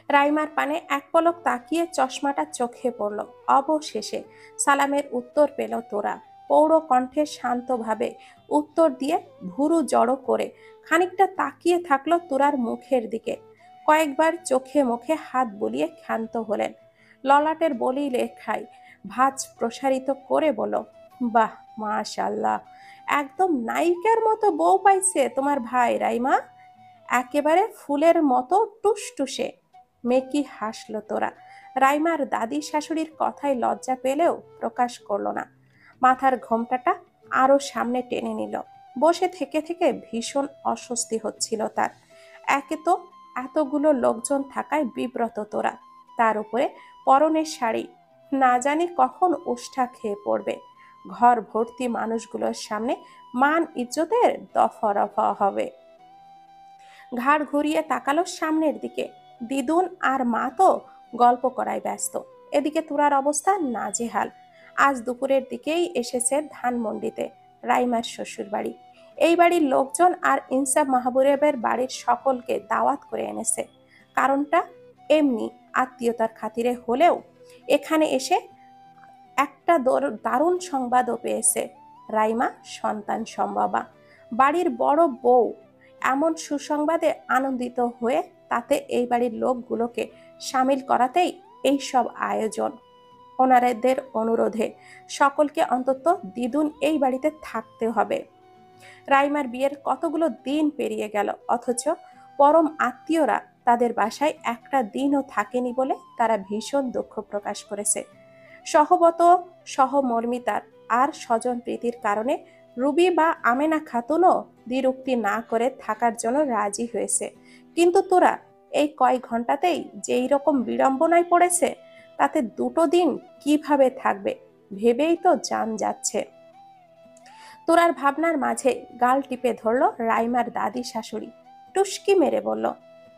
রাইমার পানে এক পলক তাকিয়ে চশমাটা চোখে পড়ল। অবশেষে সালামের উত্তর পেল তোরা। পৌড় কণ্ঠে শান্তভাবে উত্তর দিয়ে ভুরু জড়ো করে খানিকটা তাকিয়ে থাকলো তোরার মুখের দিকে। কয়েকবার চোখে মুখে হাত বুলিয়ে ক্ষান্ত হলেন। ললাটের বলি লেখায় ভাঁজ প্রসারিত করে বলল, বাহ, মাশাল্লাহ, একদম নায়িকার মতো বউ পাইছে তোমার ভাই রাইমা। একেবারে ফুলের মতো টুসটুসে। মেকি হাসলো তোরা। রাইমার দাদি শাশুড়ির কথায় লজ্জা পেলেও প্রকাশ করলো না। মাথার ঘোমটাটা আরো সামনে টেনে নিল। বসে থেকে থেকে ভীষণ অস্বস্তি হচ্ছিল তার। একে তো এতগুলো লোকজন থাকায় বিব্রত তোরা, তার উপরে পরনের শাড়ি, না জানি কখন উষ্ঠা খেয়ে পড়বে। ঘর ভর্তি মানুষগুলোর সামনে মান ইজ্জতের দফা রফা হবে। ঘাড় ঘুরিয়ে তাকালো সামনের দিকে। দিদুন আর মা তো গল্প করায় ব্যস্ত। এদিকে তুরার অবস্থা নাজেহাল। আজ দুপুরের দিকেই এসেছে ধানমন্ডিতে রাইমার শ্বশুর বাড়ি। এই বাড়ির লোকজন আর ইনসাফ মাহবুবের বাড়ির সকলকে দাওয়াত করে এনেছে। কারণটা এমনি আত্মীয়তার খাতিরে হলেও এখানে এসে একটা দারুণ সংবাদও পেয়েছে। রাইমা সন্তান সম্ভবা, বাড়ির বড় বউ। এমন সুসংবাদে আনন্দিত হয়ে তাতে এই বাড়ির লোকগুলোকে সামিল করাতেই এই সব আয়োজন। ওনারদের অনুরোধে সকলকে অন্তত দিদুন এই বাড়িতে থাকতে হবে। রাইমার বিয়ের কতগুলো দিন পেরিয়ে গেল, অথচ পরম আত্মীয়রা তাদের বাসায় একটা দিনও থাকেনি বলে তারা ভীষণ দুঃখ প্রকাশ করেছে। সহবত সহমর্মিতার আর স্বজন প্রীতির কারণে রুবি বা আমেনা খাতুনও দ্বিরুক্তি না করে থাকার জন্য রাজি হয়েছে। কিন্তু তোরা এই কয়েক ঘন্টাতেই যেই রকম বিড়ম্বনায় পড়েছে, তাতে দুটো দিন কিভাবে থাকবে ভেবেই তো জান যাচ্ছে। তোরার ভাবনার মাঝে গাল টিপে ধরল রাইমার দাদি শাশুড়ি। টুস্কি মেরে বলল,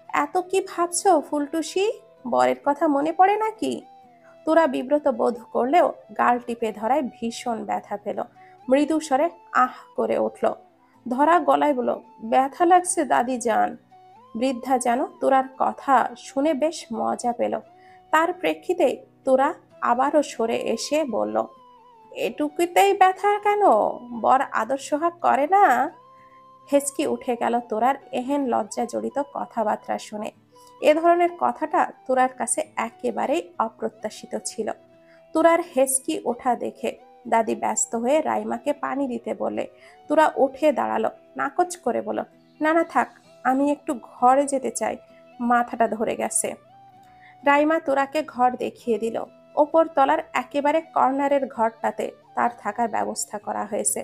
এত কি ভাবছো ফুলটুসি? বরের কথা মনে পড়ে নাকি? তোরা বিব্রত বোধ করলেও গাল টিপে ধরায় ভীষণ ব্যথা পেল। মৃদু স্বরে আহ করে উঠল। ধরা গলায় বলল, ব্যথা লাগছে দাদি যান। বৃদ্ধা যেন তোরার কথা শুনে বেশ মজা পেল। তার প্রেক্ষিতে তোরা আবারও সরে এসে বলল, এটুকুতেই ব্যথা কেন? বর আদর সোহাগ করে না? হেঁচকি উঠে গেল তোরার এহেন লজ্জা জড়িত কথাবার্তা শুনে। এ ধরনের কথাটা তোরার কাছে একেবারেই অপ্রত্যাশিত ছিল। তোরার হেঁচকি ওঠা দেখে দাদি ব্যস্ত হয়ে রাইমাকে পানি দিতে বলে তোরা উঠে দাঁড়ালো। নাকচ করে বলল, না না থাক, আমি একটু ঘরে যেতে চাই, মাথাটা ধরে গেছে। রাইমা তোরাকে ঘর দেখিয়ে দিল। ওপর তলার একেবারে কর্নারের ঘরটাতে তার থাকার ব্যবস্থা করা হয়েছে।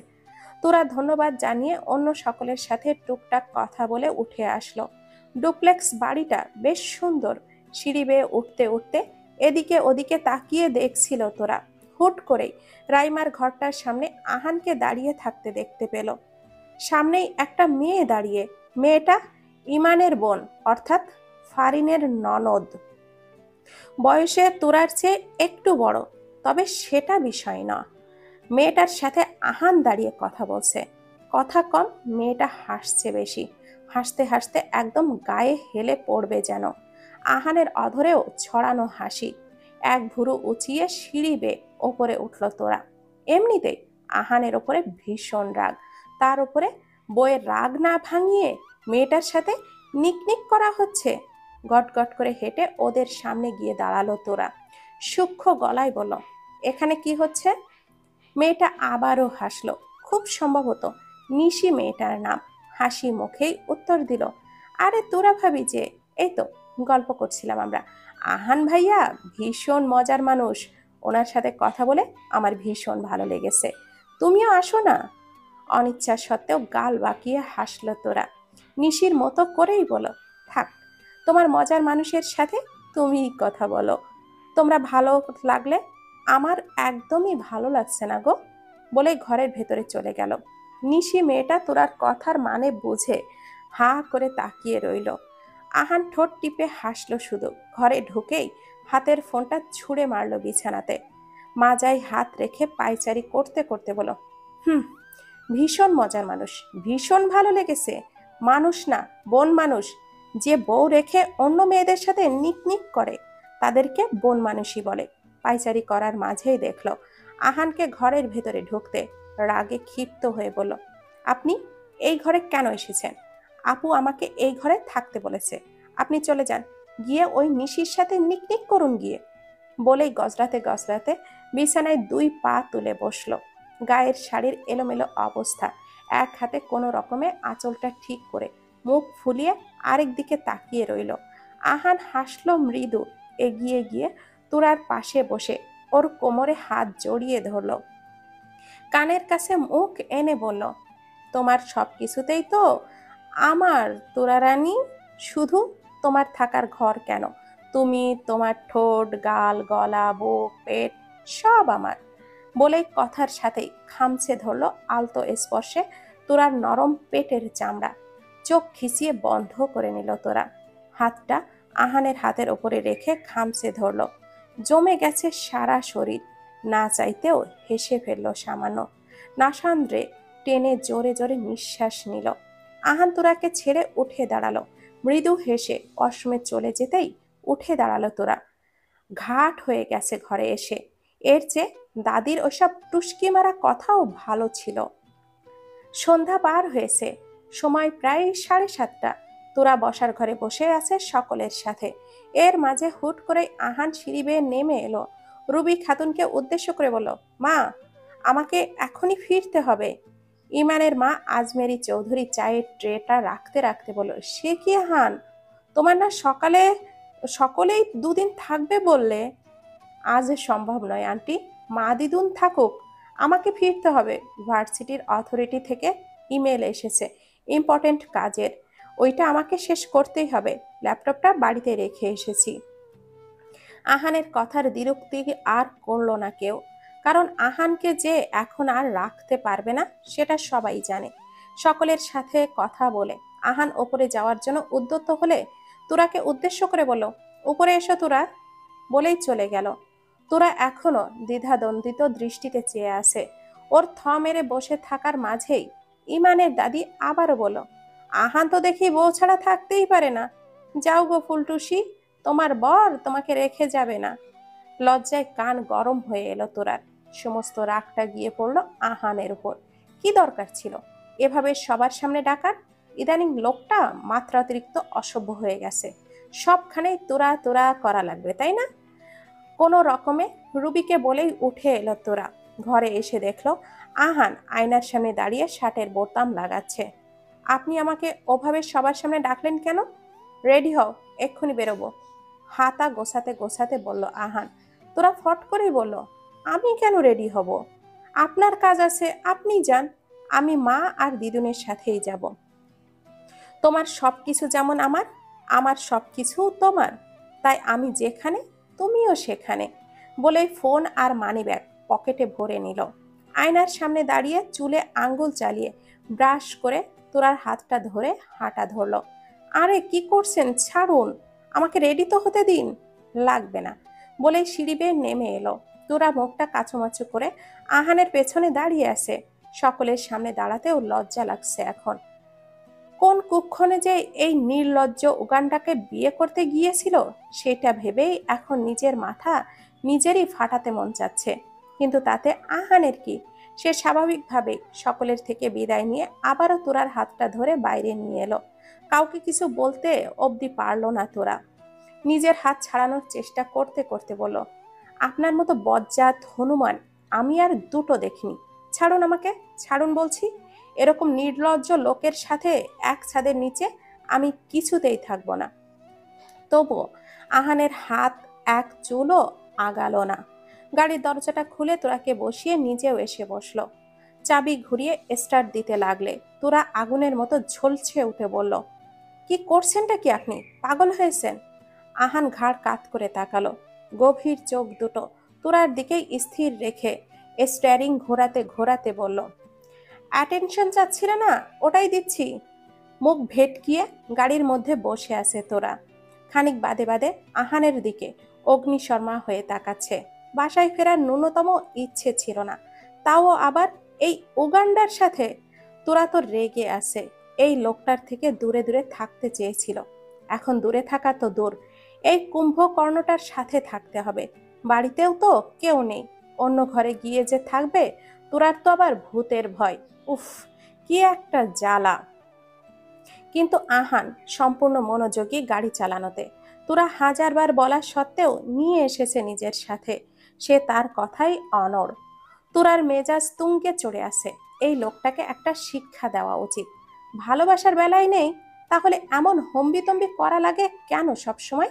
তোরা ধন্যবাদ জানিয়ে অন্য সকলের সাথে টুকটাক কথা বলে উঠে আসলো। ডুপ্লেক্স বাড়িটা বেশ সুন্দর। সিঁড়ি বেয়ে উঠতে উঠতে এদিকে ওদিকে তাকিয়ে দেখছিল তোরা। হুট করেই রাইমার ঘরটার সামনে আহানকে দাঁড়িয়ে থাকতে দেখতে পেল। সামনেই একটা মেয়ে দাঁড়িয়ে। মেয়েটা ইমানের বোন, অর্থাৎ ফারিনের ননদ। বয়সে তোরার চেয়ে একটু বড়, তবে সেটা বিষয় না। মেয়েটার সাথে আহান দাঁড়িয়ে কথা বলছে। কথা কম, মেয়েটা হাসছে বেশি। হাসতে হাসতে একদম গায়ে হেলে পড়বে যেন। আহানের অধরেও ছড়ানো হাসি। এক ভুরু উঁচিয়ে সিঁড়ি বেয়ে ওপরে উঠল তোরা। এমনিতেই আহানের ওপরে ভীষণ রাগ। তার উপরে বইয়ের রাগ না ভাঙিয়ে মেয়েটার সাথে নিকনিক করা হচ্ছে। গটগট করে হেঁটে ওদের সামনে গিয়ে দাঁড়ালো তোরা। সূক্ষ্ম গলায় বলল, এখানে কি হচ্ছে? মেয়েটা আবারও হাসলো। খুব সম্ভবত নিশি মেয়েটার নাম। হাসি মুখেই উত্তর দিল, আরে তোরা ভাবি যে, এই তো গল্প করছিলাম আমরা। আহান ভাইয়া ভীষণ মজার মানুষ, ওনার সাথে কথা বলে আমার ভীষণ ভালো লেগেছে, তুমিও আসো না। অনিচ্ছা সত্ত্বেও গাল বাঁকিয়ে হাসলো তোরা। নিশির মতো করেই বলো, থাক, তোমার মজার মানুষের সাথে তুমিই কথা বলো। তোমরা ভালো লাগলে আমার একদমই ভালো লাগছে না গো, বলে ঘরের ভেতরে চলে গেল। নিশি মেয়েটা তোরার কথার মানে বুঝে হা করে তাকিয়ে রইল। আহান ঠোঁট টিপে হাসলো শুধু। ঘরে ঢুকেই হাতের ফোনটা ছুঁড়ে মারলো বিছানাতে। মাজায় হাত রেখে পায়চারি করতে করতে বলো, হুম, ভীষণ মজার মানুষ, ভীষণ ভালো লেগেছে। মানুষ না, বন মানুষ। যে বউ রেখে অন্য মেয়েদের সাথে নিকনিক করে তাদেরকে বন মানুষই বলে। পায়চারি করার মাঝেই দেখলো আহানকে ঘরের ভেতরে ঢুকতে। রাগে ক্ষিপ্ত হয়ে বলল, আপনি এই ঘরে কেন এসেছেন? আপু আমাকে এই ঘরে থাকতে বলেছে। আপনি চলে যান, গিয়ে ওই নিশির সাথে নিকনিক করুন গিয়ে। বলেই গজরাতে গজরাতে বিছানায় 2 পা তুলে বসলো। গায়ের শাড়ির এলোমেলো অবস্থা, এক হাতে কোনো রকমে আঁচলটা ঠিক করে মুখ ফুলিয়ে আরেক দিকে তাকিয়ে রইল। আহান হাসলো মৃদু, এগিয়ে গিয়ে তুরার পাশে বসে ওর কোমরে হাত জড়িয়ে ধরল। কানের কাছে মুখ এনে বলল, তোমার সব কিছুতেই তো আমার তোরা রানী, শুধু তোমার থাকার ঘর কেন, তুমি, তোমার ঠোঁট, গাল, গলা, বুক, পেট সব আমার। বলেই কথার সাথেই খামছে ধরলো আলতো স্পর্শে তোরার নরম পেটের চামড়া। চোখ খিচিয়ে বন্ধ করে নিল তোরা। হাতটা আহানের হাতের ওপরে রেখে খামছে ধরলো। জমে গেছে সারা শরীর। না চাইতেও হেসে ফেলল সামান্য। নাসান্দ্রে টেনে জোরে জোরে নিঃশ্বাস নিল। আহান তোরাকে ছেড়ে উঠে দাঁড়ালো। মৃদু হেসে অসমে চলে যেতেই উঠে দাঁড়ালো তোরা। ঘাট হয়ে গেছে ঘরে এসে। এর চেয়ে দাদির ওসব টুস্কি মারা কথাও ভালো ছিল। সন্ধ্যা পার হয়েছে, সময় প্রায় 7:30। তোরা বসার ঘরে বসে আছে সকলের সাথে। এর মাঝে হুট করে আহান সিঁড়ি বেয়ে নেমে এলো। রুবি খাতুনকে উদ্দেশ্য করে বলল, মা, আমাকে এখনই ফিরতে হবে। ইমানের মা আজমেরি চৌধুরী চায়ের ট্রেটা রাখতে রাখতে বলল, সে কি আহান, তোমার না সকালে সকলেই 2 দিন থাকবে বললে? আজ সম্ভব নয় আন্টি, মা দিদুন থাকুক, আমাকে ফিরতে হবে। ভার্সিটির অথরিটি থেকে ইমেল এসেছে ইম্পর্টেন্ট কাজের, ওইটা আমাকে শেষ করতেই হবে। ল্যাপটপটা বাড়িতে রেখে এসেছি। আহানের কথার দ্বিরুক্তি আর করল না কেউ, কারণ আহানকে যে এখন আর রাখতে পারবে না সেটা সবাই জানে। সকলের সাথে কথা বলে আহান ওপরে যাওয়ার জন্য উদ্যত হলে তোরাকে উদ্দেশ্য করে বলল, উপরে এসো তোরা, বলেই চলে গেল। তোরা এখনো দ্বিধাদ্বন্দ্বিত দৃষ্টিতে চেয়ে আছে। ওর থ মেরে বসে থাকার মাঝেই ইমানের দাদি আবারও বলল, আহান তো দেখি বউ ছাড়া থাকতেই পারে না। যাও গো ফুলটুসি, তোমার বর তোমাকে রেখে যাবে না। লজ্জায় কান গরম হয়ে এলো তোরার। সমস্ত রাগটা গিয়ে পড়লো আহানের উপর। কি দরকার ছিল এভাবে সবার সামনে ডাকার? ইদানিং লোকটা মাত্রাতিরিক্ত অসভ্য হয়ে গেছে। সবখানেই তোরা তোরা করা লাগবে, তাই না? কোনো রকমে রুবিকে বলেই উঠে এলো তোরা। ঘরে এসে দেখলো আহান আয়নার সামনে দাঁড়িয়ে শার্টের বোতাম লাগাচ্ছে। আপনি আমাকে ওভাবে সবার সামনে ডাকলেন কেন? রেডি হও, এক্ষুনি বেরোবো। হাতা গোছাতে গোছাতে বলল আহান। তোরা ফট করেই বলল, আমি কেন রেডি হব? আপনার কাজ আছে, আপনি যান, আমি মা আর দিদুনের সাথেই যাব। তোমার সব কিছু যেমন আমার, আমার সব কিছু তোমার, তাই আমি যেখানে তুমিও সেখানে। বলে ফোন আর মানিব্যাগ পকেটে ভরে নিল। আয়নার সামনে দাঁড়িয়ে চুলে আঙ্গুল চালিয়ে ব্রাশ করে তোরার হাতটা ধরে হাঁটা ধরল। আরে কি করছেন, ছাড়ুন, আমাকে রেডি তো হতে দিন। লাগবে না, বলে সিঁড়ি বেয়ে নেমে এলো। তোরা মুখটা কাচুমাচু করে আহানের পেছনে দাঁড়িয়ে আছে। সকলের সামনে দাঁড়াতেও লজ্জা লাগছে এখন। কোন কুক্ষণে যে এই নির্লজ্জ উগান্ডাকে বিয়ে করতে গিয়েছিল সেটা ভেবেই এখন নিজের মাথা নিজেরই ফাটাতে মন চাচ্ছে। কিন্তু তাতে আহানের কি? সে স্বাভাবিকভাবেই সকলের থেকে বিদায় নিয়ে আবারও তোরার হাতটা ধরে বাইরে নিয়ে এলো। কাউকে কিছু বলতে অবধি পারল না তোরা। নিজের হাত ছাড়ানোর চেষ্টা করতে করতে বলল, আপনার মতো বজ্জাত হনুমান আমি আর দুটো দেখিনি। ছাড়ুন আমাকে, ছাড়ুন বলছি। এরকম নির্লজ্জ লোকের সাথে এক ছাদের নিচে আমি কিছুতেই থাকবো না। তবুও আহানের হাত এক চুলও আগালো না। গাড়ির দরজাটা খুলে তোরাকে বসিয়ে নিজেও এসে বসলো। চাবি ঘুরিয়ে স্টার্ট দিতে লাগলে তোরা আগুনের মতো ঝলছে উঠে বলল, কি করছেনটা কি আপনি? পাগল হয়েছেন? আহান ঘাড় কাত করে তাকালো। গভীর চোখ দুটো তোরার দিকেই স্থির রেখে স্টিয়ারিং ঘোরাতে ঘোরাতে বলল, অ্যাটেনশন চাচ্ছিলে না? ওটাই দিচ্ছি। মুখ ভেটকিয়ে গাড়ির মধ্যে বসে আছে তোরা। খানিক বাদে বাদে আহানের দিকে অগ্নিশর্মা হয়ে তাকাচ্ছে। বাসায় ফেরার ন্যূনতম ইচ্ছে ছিল না, তাও আবার এই উগান্ডার সাথে। তোরা তো রেগে আছে। এই লোকটার থেকে দূরে দূরে থাকতে চেয়েছিল, এখন দূরে থাকা তো দূর, এই কুম্ভকর্ণটার সাথে থাকতে হবে। বাড়িতেও তো কেউ নেই, অন্য ঘরে গিয়ে যে থাকবে। তোরার তো আবার ভূতের ভয়। উফ, কি একটা জ্বালা। কিন্তু আহান সম্পূর্ণ মনোযোগী গাড়ি চালানোতে। তোরা হাজারবার বলা সত্ত্বেও নিয়ে এসেছে নিজের সাথে। সে তার কথাই অনড়। তোরার মেজাজ তুঙ্গে চড়ে আসে। এই লোকটাকে একটা শিক্ষা দেওয়া উচিত। ভালোবাসার বেলায় নেই, তাহলে এমন হম্বিতম্বি করা লাগে কেন সব সময়?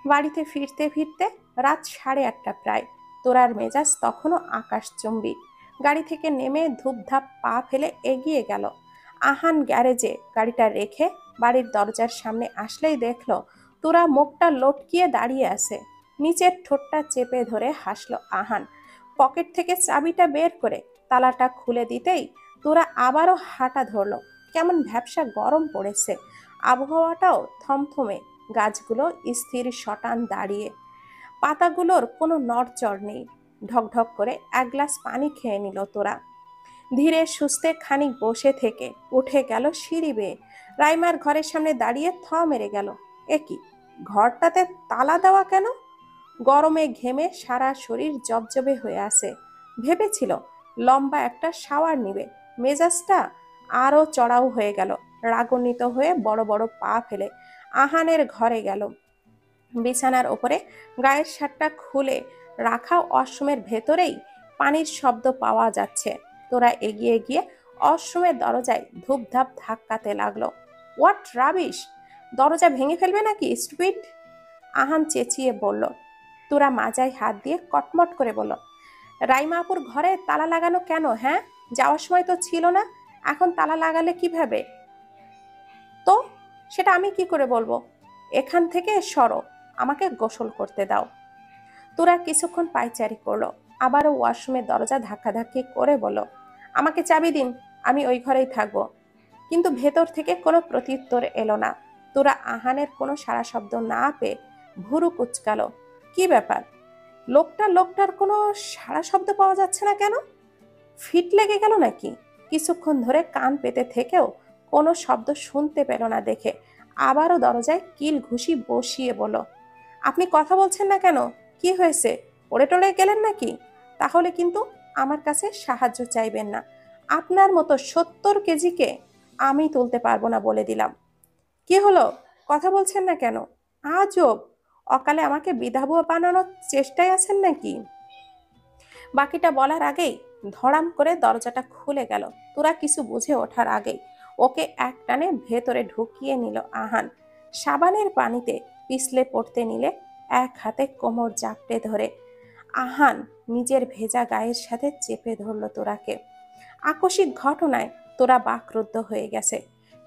বাড়িতে ফিরতে ফিরতে রাত 8:30 প্রায়। তোরার মেজাজ তখনও আকাশচুম্বী। গাড়ি থেকে নেমে ধূপধাপ পা ফেলে এগিয়ে গেল। আহান গ্যারেজে গাড়িটা রেখে বাড়ির দরজার সামনে আসলেই দেখলো তোরা মুখটা লটকিয়ে দাঁড়িয়ে আছে। নিচের ঠোঁটটা চেপে ধরে হাসলো আহান। পকেট থেকে চাবিটা বের করে তালাটা খুলে দিতেই তোরা আবারও হাঁটা ধরলো। কেমন ভ্যাপসা গরম পড়েছে, আবহাওয়াটাও থমথমে। গাছগুলো স্থির শটান দাঁড়িয়ে, পাতাগুলোর কোনো নড়চড় নেই। ঢকঢক করে এক গ্লাস পানি খেয়ে নিল তোরা। ধীরে সুস্থে খানিক বসে থেকে উঠে গেল সিঁড়ি বেয়ে। রাইমার ঘরের সামনে দাঁড়িয়ে থ মেরে গেল। এ কি, ঘরটাতে তালা দেওয়া কেন? গরমে ঘেমে সারা শরীর জবজবে হয়ে আছে। ভেবেছিল লম্বা একটা শাওয়ার নিবে। মেজাজটা আরো চড়াও হয়ে গেল। রাগান্বিত হয়ে বড় বড় পা ফেলে আহানের ঘরে গেল। বিছানার ওপরে গায়ের শার্টটা খুলে রাখা ওয়াশরুমের ভেতরেই পানির শব্দ পাওয়া যাচ্ছে। তোরা এগিয়ে গিয়ে ওয়াশরুমের দরজায় ধূপধাপ ধাক্কাতে লাগলো। What rubbish! দরজা ভেঙে ফেলবে নাকি স্টুপিড? আহান চেঁচিয়ে বলল। তোরা মাজায় হাত দিয়ে কটমট করে বলল, রাইমাপুর ঘরে তালা লাগানো কেন? হ্যাঁ, যাওয়ার সময় তো ছিল না, এখন তালা লাগালে কিভাবে? তো সেটা আমি কি করে বলবো? এখান থেকে সরো, আমাকে গোসল করতে দাও। তোরা কিছুক্ষণ পায়চারি করলো, আবারও ওয়াশরুমের দরজা ধাক্কাধাক্কি করে বলল, আমাকে চাবি দিন, আমি ওই ঘরেই থাকবো। কিন্তু ভেতর থেকে কোনো প্রত্যুত্তর এলো না। তোরা আহানের কোনো সাড়া শব্দ না পেয়ে ভুরু কুচকালো। কি ব্যাপার? লোকটার কোনো সাড়া শব্দ পাওয়া যাচ্ছে না কেন? ফিট লেগে গেল নাকি? কিছুক্ষণ ধরে কান পেতে থেকেও কোনো শব্দ শুনতে পেল না দেখে আবারও দরজায় কিল ঘুষি বসিয়ে বলল, আপনি কথা বলছেন না কেন? কি হয়েছে? পড়ে টড়ে গেলেন নাকি? তাহলে কিন্তু আমার কাছে সাহায্য চাইবেন না। আপনার মতো 70 কেজিকে আমি তুলতে পারবো না বলে দিলাম। কি হলো? কথা বলছেন না কেন? আজব! অকালে আমাকে বিধবা বানানোর চেষ্টায় আছেন নাকি? বাকিটা বলার আগেই ধড়াম করে দরজাটা খুলে গেল। তোরা কিছু বুঝে ওঠার আগেই ওকে এক টানে ভেতরে ঢুকিয়ে নিল আহান। সাবানের পানিতে পিছলে পড়তে নিলে এক হাতে কোমর জাপটে ধরে আহান নিজের ভেজা গায়ের সাথে চেপে ধরল তোরাকে। আকস্মিক ঘটনায় তোরা বাকরুদ্ধ হয়ে গেছে।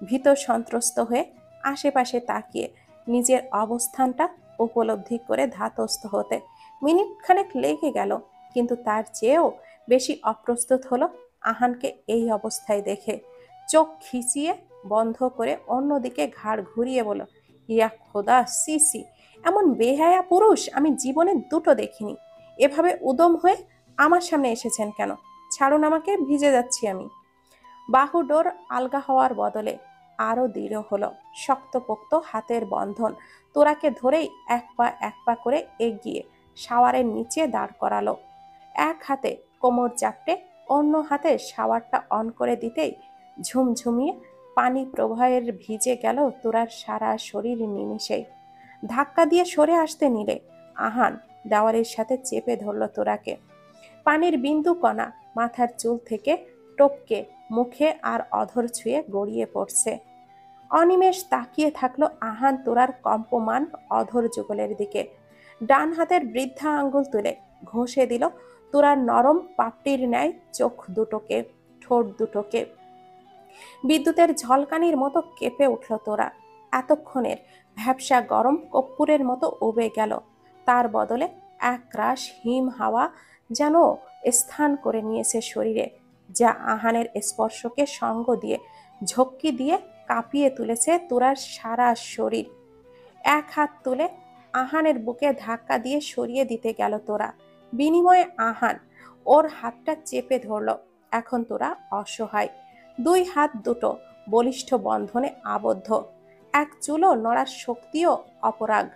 ভীত সন্ত্রস্ত হয়ে আশেপাশে তাকিয়ে নিজের অবস্থানটা উপলব্ধি করে ধাতস্থ হতে মিনিট খানেক লেগে গেল। কিন্তু তার চেয়েও বেশি অপ্রস্তুত হলো আহানকে এই অবস্থায় দেখে। চোখ খিচিয়ে বন্ধ করে অন্যদিকে ঘাড় ঘুরিয়ে বলল, ইয়া খোদা, সি, এমন বেহায়া পুরুষ আমি জীবনে দুটো দেখিনি। এভাবে উদম হয়ে আমার সামনে এসেছেন কেন? ছাড়ুন আমাকে, ভিজে যাচ্ছি আমি। বাহুডোর আলগা হওয়ার বদলে আরো দৃঢ় হলো শক্তপোক্ত হাতের বন্ধন। তোরাকে ধরেই এক পা করে এগিয়ে শাওয়ারের নিচে দাঁড় করালো। এক হাতে কোমর চাপটে অন্য হাতে শাওয়ারটা অন করে দিতেই ঝুমঝুমিয়ে পানি প্রবাহের ভিজে গেল তোরার সারা শরীর নিমিষেই। ধাক্কা দিয়ে সরে আসতে নিলে আহান দেওয়ালের সাথে চেপে ধরল তোরাকে। পানির বিন্দু কণা মাথার চুল থেকে টপকে মুখে আর অধর ছুঁয়ে গড়িয়ে পড়ছে। অনিমেষ তাকিয়ে থাকলো আহান তোরার কম্পমান অধর যুগলের দিকে। ডান হাতের বৃদ্ধা আঙ্গুল তুলে ঘষে দিল তোরার নরম পাপটির ন্যায় চোখ দুটোকে, ঠোঁট দুটোকে। বিদ্যুতের ঝলকানির মতো কেঁপে উঠল তোরা। এতক্ষণের ভ্যাপসা গরম কর্পূরের মতো উবে গেল। তার বদলে একরাশ হিম হাওয়া যেন স্থান করে নিয়েছে শরীরে, যা আহানের স্পর্শকে সঙ্গ দিয়ে ঝক্কি দিয়ে কাঁপিয়ে তুলেছে তোরার সারা শরীর। এক হাত তুলে আহানের বুকে ধাক্কা দিয়ে সরিয়ে দিতে গেল তোরা। বিনিময়ে আহান ওর হাতটা চেপে ধরল। এখন তোরা অসহায়, দুই হাত দুটো বলিষ্ঠ বন্ধনে আবদ্ধ, এক চুলো নড়ার শক্তিও অপরাগ।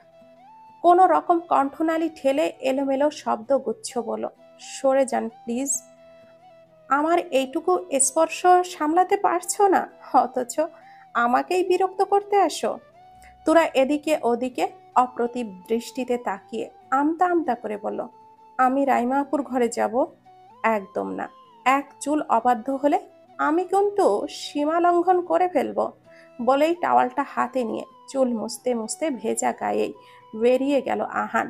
কোনো রকম কণ্ঠনালী ঠেলে এলোমেলো শব্দগুচ্ছ বলল, সরে যান প্লিজ। আমার এইটুকু স্পর্শ সামলাতে পারছো না, অথচ আমাকেই বিরক্ত করতে আসো। তোরা এদিকে ওদিকে অপ্রতিভ দৃষ্টিতে তাকিয়ে আমতা আমতা করে বলল, আমি রাইমাপুর ঘরে যাব? একদম না। এক চুল অবাধ্য হলে আমি কিন্তু সীমা লঙ্ঘন করে ফেলবো। বলেই টাওয়ালটা হাতে নিয়ে চুল মুছতে মুছতে ভেজা গায়েই বেরিয়ে গেল আহান।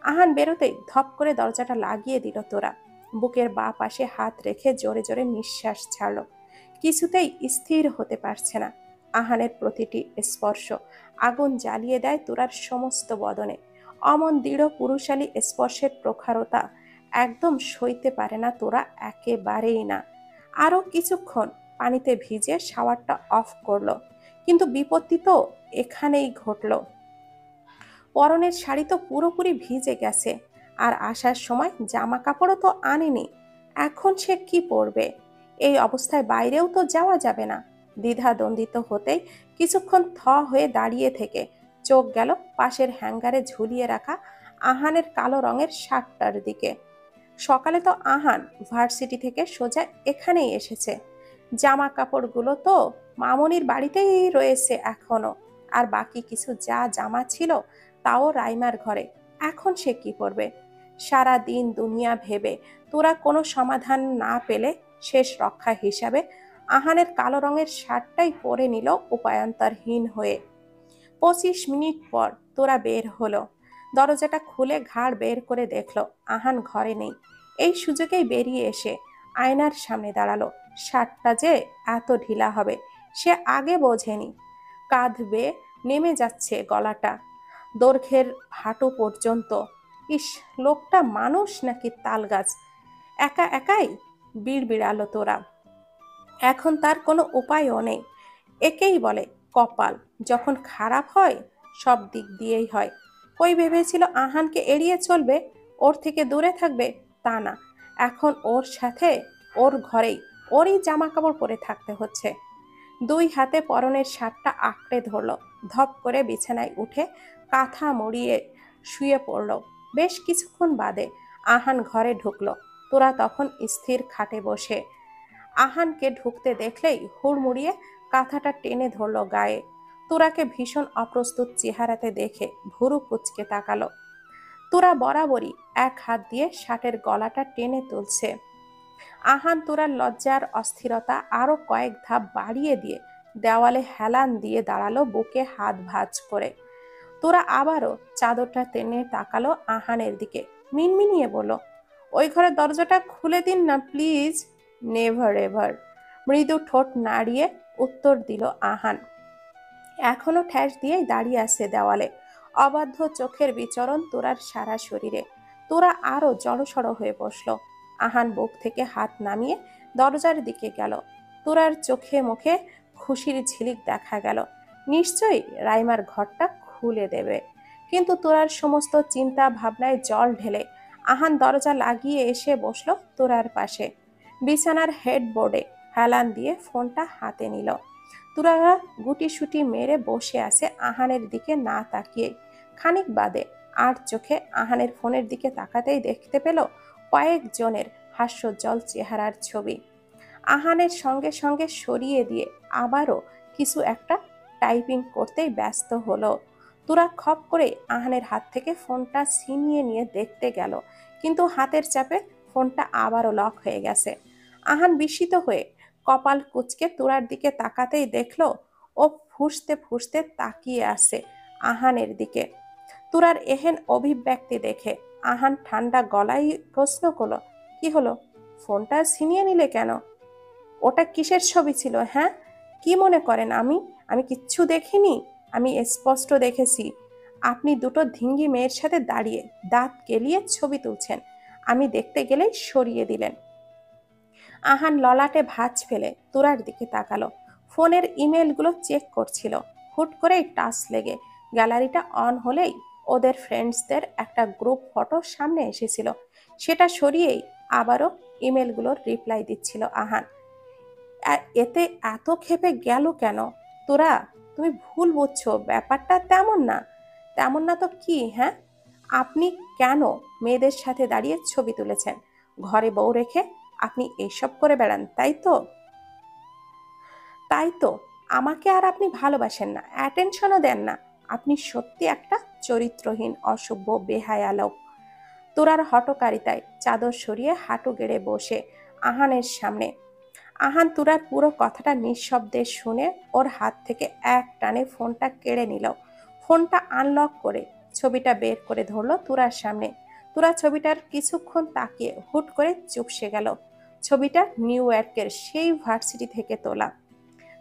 আহান বেরোতেই ধপ করে দরজাটা লাগিয়ে দিল তোরা। বুকের বাঁ পাশে হাত রেখে জোরে জোরে নিঃশ্বাস ছাড়ল। কিছুতেই স্থির হতে পারছে না। আহানের প্রতিটি স্পর্শ আগুন জ্বালিয়ে দেয় তোরার সমস্ত বদনে। অমন দৃঢ় পুরুষালী স্পর্শের প্রখরতা একদম সইতে পারে না তোরা, একেবারেই না। আরো কিছুক্ষণ পানিতে ভিজে শাওয়ারটা অফ করলো, কিন্তু বিপত্তি তো এখানেই ঘটল। পরনের শাড়ি তো পুরোপুরি ভিজে গেছে, আর আসার সময় জামা কাপড়ও তো আনেনি। এখন সে কি পরবে? এই অবস্থায় বাইরেও তো যাওয়া যাবে না। দ্বিধাদ্বন্দ্বিত হতেই কিছুক্ষণ হয়ে দাঁড়িয়ে থেকে চোখ গেল পাশের হ্যাঙ্গারে ঝুলিয়ে রাখা আহানের কালো রঙের শার্টটার দিকে। সকালে তো আহান ভার্সিটি থেকে সোজা এখানেই এসেছে। জামা কাপড়গুলো তো মামনির বাড়িতেই রয়েছে এখনো, আর বাকি কিছু যা জামা ছিল তাও রাইমার ঘরে। এখন সে কি করবে? সারা দিন দুনিয়া ভেবে তোরা কোনো সমাধান না পেলে শেষ রক্ষা হিসাবে আহানের কালো রঙের শার্টটাই পরে নিল উপায়ন্তরহীন হয়ে। 25 মিনিট পর তোরা বের হলো। দরজাটা খুলে ঘাড় বের করে দেখলো আহান ঘরে নেই। এই সুযোগেই বেরিয়ে এসে আয়নার সামনে দাঁড়ালো। শার্টটা যে এত ঢিলা হবে সে আগে বোঝেনি। কাঁধ বেয়ে নেমে যাচ্ছে গলাটা, দৈর্ঘ্যের হাঁটু পর্যন্ত। ইস, লোকটা মানুষ নাকি তাল গাছ! একা একাই বিড়বিড়ালো তোরা। এখন তার কোনো উপায়ও নেই। একেই বলে কপাল, যখন খারাপ হয় সব দিক দিয়েই হয়। কই ভেবেছিল আহানকে এড়িয়ে চলবে, ওর থেকে দূরে থাকবে? তা না, এখন ওর সাথে ওর ঘরেই ওরই জামা কাপড় পরে থাকতে হচ্ছে। দুই হাতে পরনের শার্টটা আঁকড়ে ধরল। ধপ করে বিছানায় উঠে কাঁথা মুড়িয়ে শুয়ে পড়ল। বেশ কিছুক্ষণ বাদে আহান ঘরে ঢুকলো। তোরা তখন স্থির খাটে বসে। আহানকে ঢুকতে দেখলেই হুড়মুড়িয়ে কাঁথাটা টেনে ধরল গায়ে। তোরাকে ভীষণ অপ্রস্তুত চেহারাতে দেখে ভুরু কুঁচকে তাকালো। তোরা বরাবরই এক হাত দিয়ে শার্টের গলাটা টেনে তুলছে। আহান তোরার লজ্জার অস্থিরতা আরো কয়েক ধাপ বাড়িয়ে দিয়ে দেওয়ালে হেলান দিয়ে দাঁড়ালো বুকে হাত ভাঁজ করে। তোরা আবারও চাদরটা টেনে তাকালো আহানের দিকে, মিনমিনিয়ে বলল, ওই ঘরের দরজাটা খুলে দিন না প্লিজ। নেভার এভার, মৃদু ঠোঁট নাড়িয়ে উত্তর দিল আহান। এখনো ঠ্যাস দিয়েই দাঁড়িয়ে আছে দেওয়ালে, অবাধ্য চোখের বিচরণ তোরার সারা শরীরে। তোরা আরো জড়সড় হয়ে বসলো। আহান বুক থেকে হাত নামিয়ে দরজার দিকে গেল। তোরার চোখে মুখে খুশির ঝিলিক দেখা গেল। নিশ্চয়ই রাইমার ঘরটা খুলে দেবে। কিন্তু তোরার সমস্ত চিন্তা ভাবনায় জল ঢেলে আহান দরজা লাগিয়ে এসে বসলো তোরার পাশে। বিছানার হেডবোর্ডে হেলান দিয়ে ফোনটা হাতে নিল। তোরা গুটিসুটি মেরে বসে আছে আহানের দিকে না তাকিয়ে। খানিক বাদে আর চোখে আহানের ফোনের দিকে তাকাতেই দেখতে পেল কয়েকজনের হাস্যোজ্জ্বল চেহারার ছবি। আহানের সঙ্গে সঙ্গে সরিয়ে দিয়ে আবারও কিছু একটা টাইপিং করতেই ব্যস্ত হলো। তোরা খপ করে আহানের হাত থেকে ফোনটা ছিনিয়ে নিয়ে দেখতে গেল, কিন্তু হাতের চাপে ফোনটা আবারও লক হয়ে গেছে। আহান বিস্মিত হয়ে কপাল কুঁচকে তোরার দিকে তাকাতেই দেখলো ও ফুঁসতে ফুঁসতে তাকিয়ে আছে আহানের দিকে। তোরার এহেন অভিব্যক্তি দেখে আহান ঠান্ডা গলায় প্রশ্ন করলো, কি হলো? ফোনটা ছিনিয়ে নিলে কেন? ওটা কিসের ছবি ছিল? হ্যাঁ, কি মনে করেন আমি আমি কিচ্ছু দেখিনি? আমি স্পষ্ট দেখেছি আপনি দুটো ধিঙ্গি মেয়ের সাথে দাঁড়িয়ে দাঁত কেলিয়ে ছবি তুলছেন। আমি দেখতে গেলেই সরিয়ে দিলেন। আহান ললাটে ভাঁজ ফেলে তোরার দিকে তাকালো। ফোনের ইমেলগুলো চেক করছিল। হুট করেই টাচ লেগে গ্যালারিটা অন হলেই ওদের ফ্রেন্ডসদের একটা গ্রুপ ফটো সামনে এসেছিল। সেটা সরিয়েই আবারও ইমেলগুলোর রিপ্লাই দিচ্ছিল আহান। এতে এত ক্ষেপে গেল কেন? তোরা, তুমি ভুল বুঝছো, ব্যাপারটা তেমন না। তেমন না তো কি? হ্যাঁ, আপনি কেন মেয়েদের সাথে দাঁড়িয়ে ছবি তুলেছেন? ঘরে বউ রেখে আপনি এইসব করে বেড়ান, তাই তো? তাই তো। আমাকে আর আপনি ভালোবাসেন না, অ্যাটেনশনও দেন না। আপনি সত্যি একটা চরিত্রহীন, অসভ্য, বেহায়া লোক। তোরার হঠকারিতায় চাদর সরিয়ে হাঁটু গেড়ে বসে আহানের সামনে। আহান তুরার পুরো কথাটা নিঃশব্দে শুনে ওর হাত থেকে এক টানে ফোনটা কেড়ে নিল। ফোনটা আনলক করে ছবিটা বের করে ধরলো তুরার সামনে। তুরা ছবিটার কিছুক্ষণ তাকিয়ে হুট করে চুপসে গেল। ছবিটা নিউ ইয়র্কের সেই ভার্সিটি থেকে তোলা।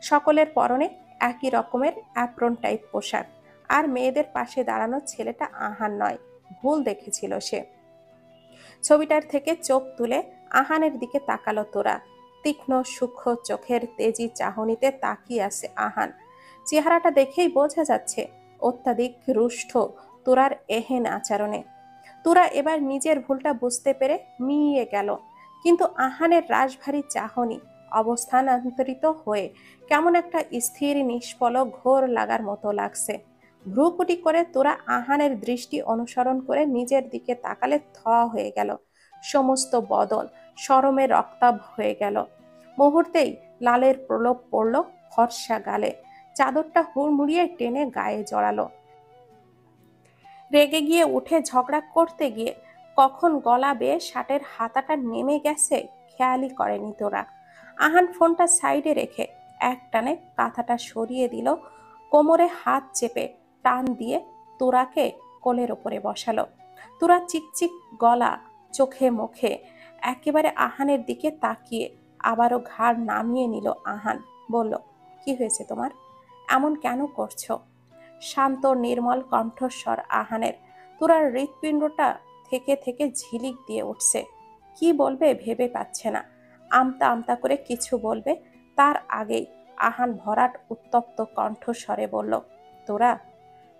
সকলের পরনে একই রকমের অ্যাপ্রন টাইপ পোশাক। আর মেয়েদের পাশে দাঁড়ানো ছেলেটা আহান নয়, ভুল দেখেছিল সে। ছবিটার থেকে চোখ তুলে আহানের দিকে তাকালো তোরা। তীক্ষ্ণ সূক্ষ্ম চোখের তেজি চাহনিতে তাকিয়ে আছে আহান। চেহারাটা দেখেই বোঝা যাচ্ছে অত্যাধিক রুষ্ট তোরার এহেন আচরণে। তোরা এবার নিজের ভুলটা বুঝতে পেরে মিইয়ে গেল। কিন্তু আহানের রাশভারী চাহনি অবস্থানান্তরিত হয়ে কেমন একটা স্থির নিষ্পলক ঘোর লাগার মতো লাগছে। ভ্রুকুটি করে তোরা আহানের দৃষ্টি অনুসরণ করে নিজের দিকে তাকালে থ হয়ে গেল। সমস্ত বদন শরমে রক্তাভ হয়ে গেল। মুহূর্তেই লালের প্রলোভ পড়ল ফর্সা গালে। চাদরটা হুড়মুড়িয়ে টেনে গায়ে জড়ালো। রেগে গিয়ে উঠে ঝগড়া করতে গিয়ে কখন গলা বেয়ে শার্টের হাতাটা নেমে গেছে খেয়ালই করেনি তোরা। আহান ফোনটা সাইডে রেখে একটানে কাঁথাটা সরিয়ে দিল। কোমরে হাত চেপে টান দিয়ে তোরাকে কোলের ওপরে বসালো। তোরা চিকচিক গলা, চোখে মুখে একেবারে আহানের দিকে তাকিয়ে আবারও ঘাড় নামিয়ে নিল আহান। বলল, কি হয়েছে তোমার? এমন কেন করছো? শান্ত নির্মল কণ্ঠস্বর আহানের। তোরার হৃৎপিণ্ডটা থেকে থেকে ঝিলিক দিয়ে উঠছে। কি বলবে ভেবে পাচ্ছে না। আমতা আমতা করে কিছু বলবে, তার আগেই আহান ভরাট উত্তপ্ত কণ্ঠস্বরে বলল, তোরা,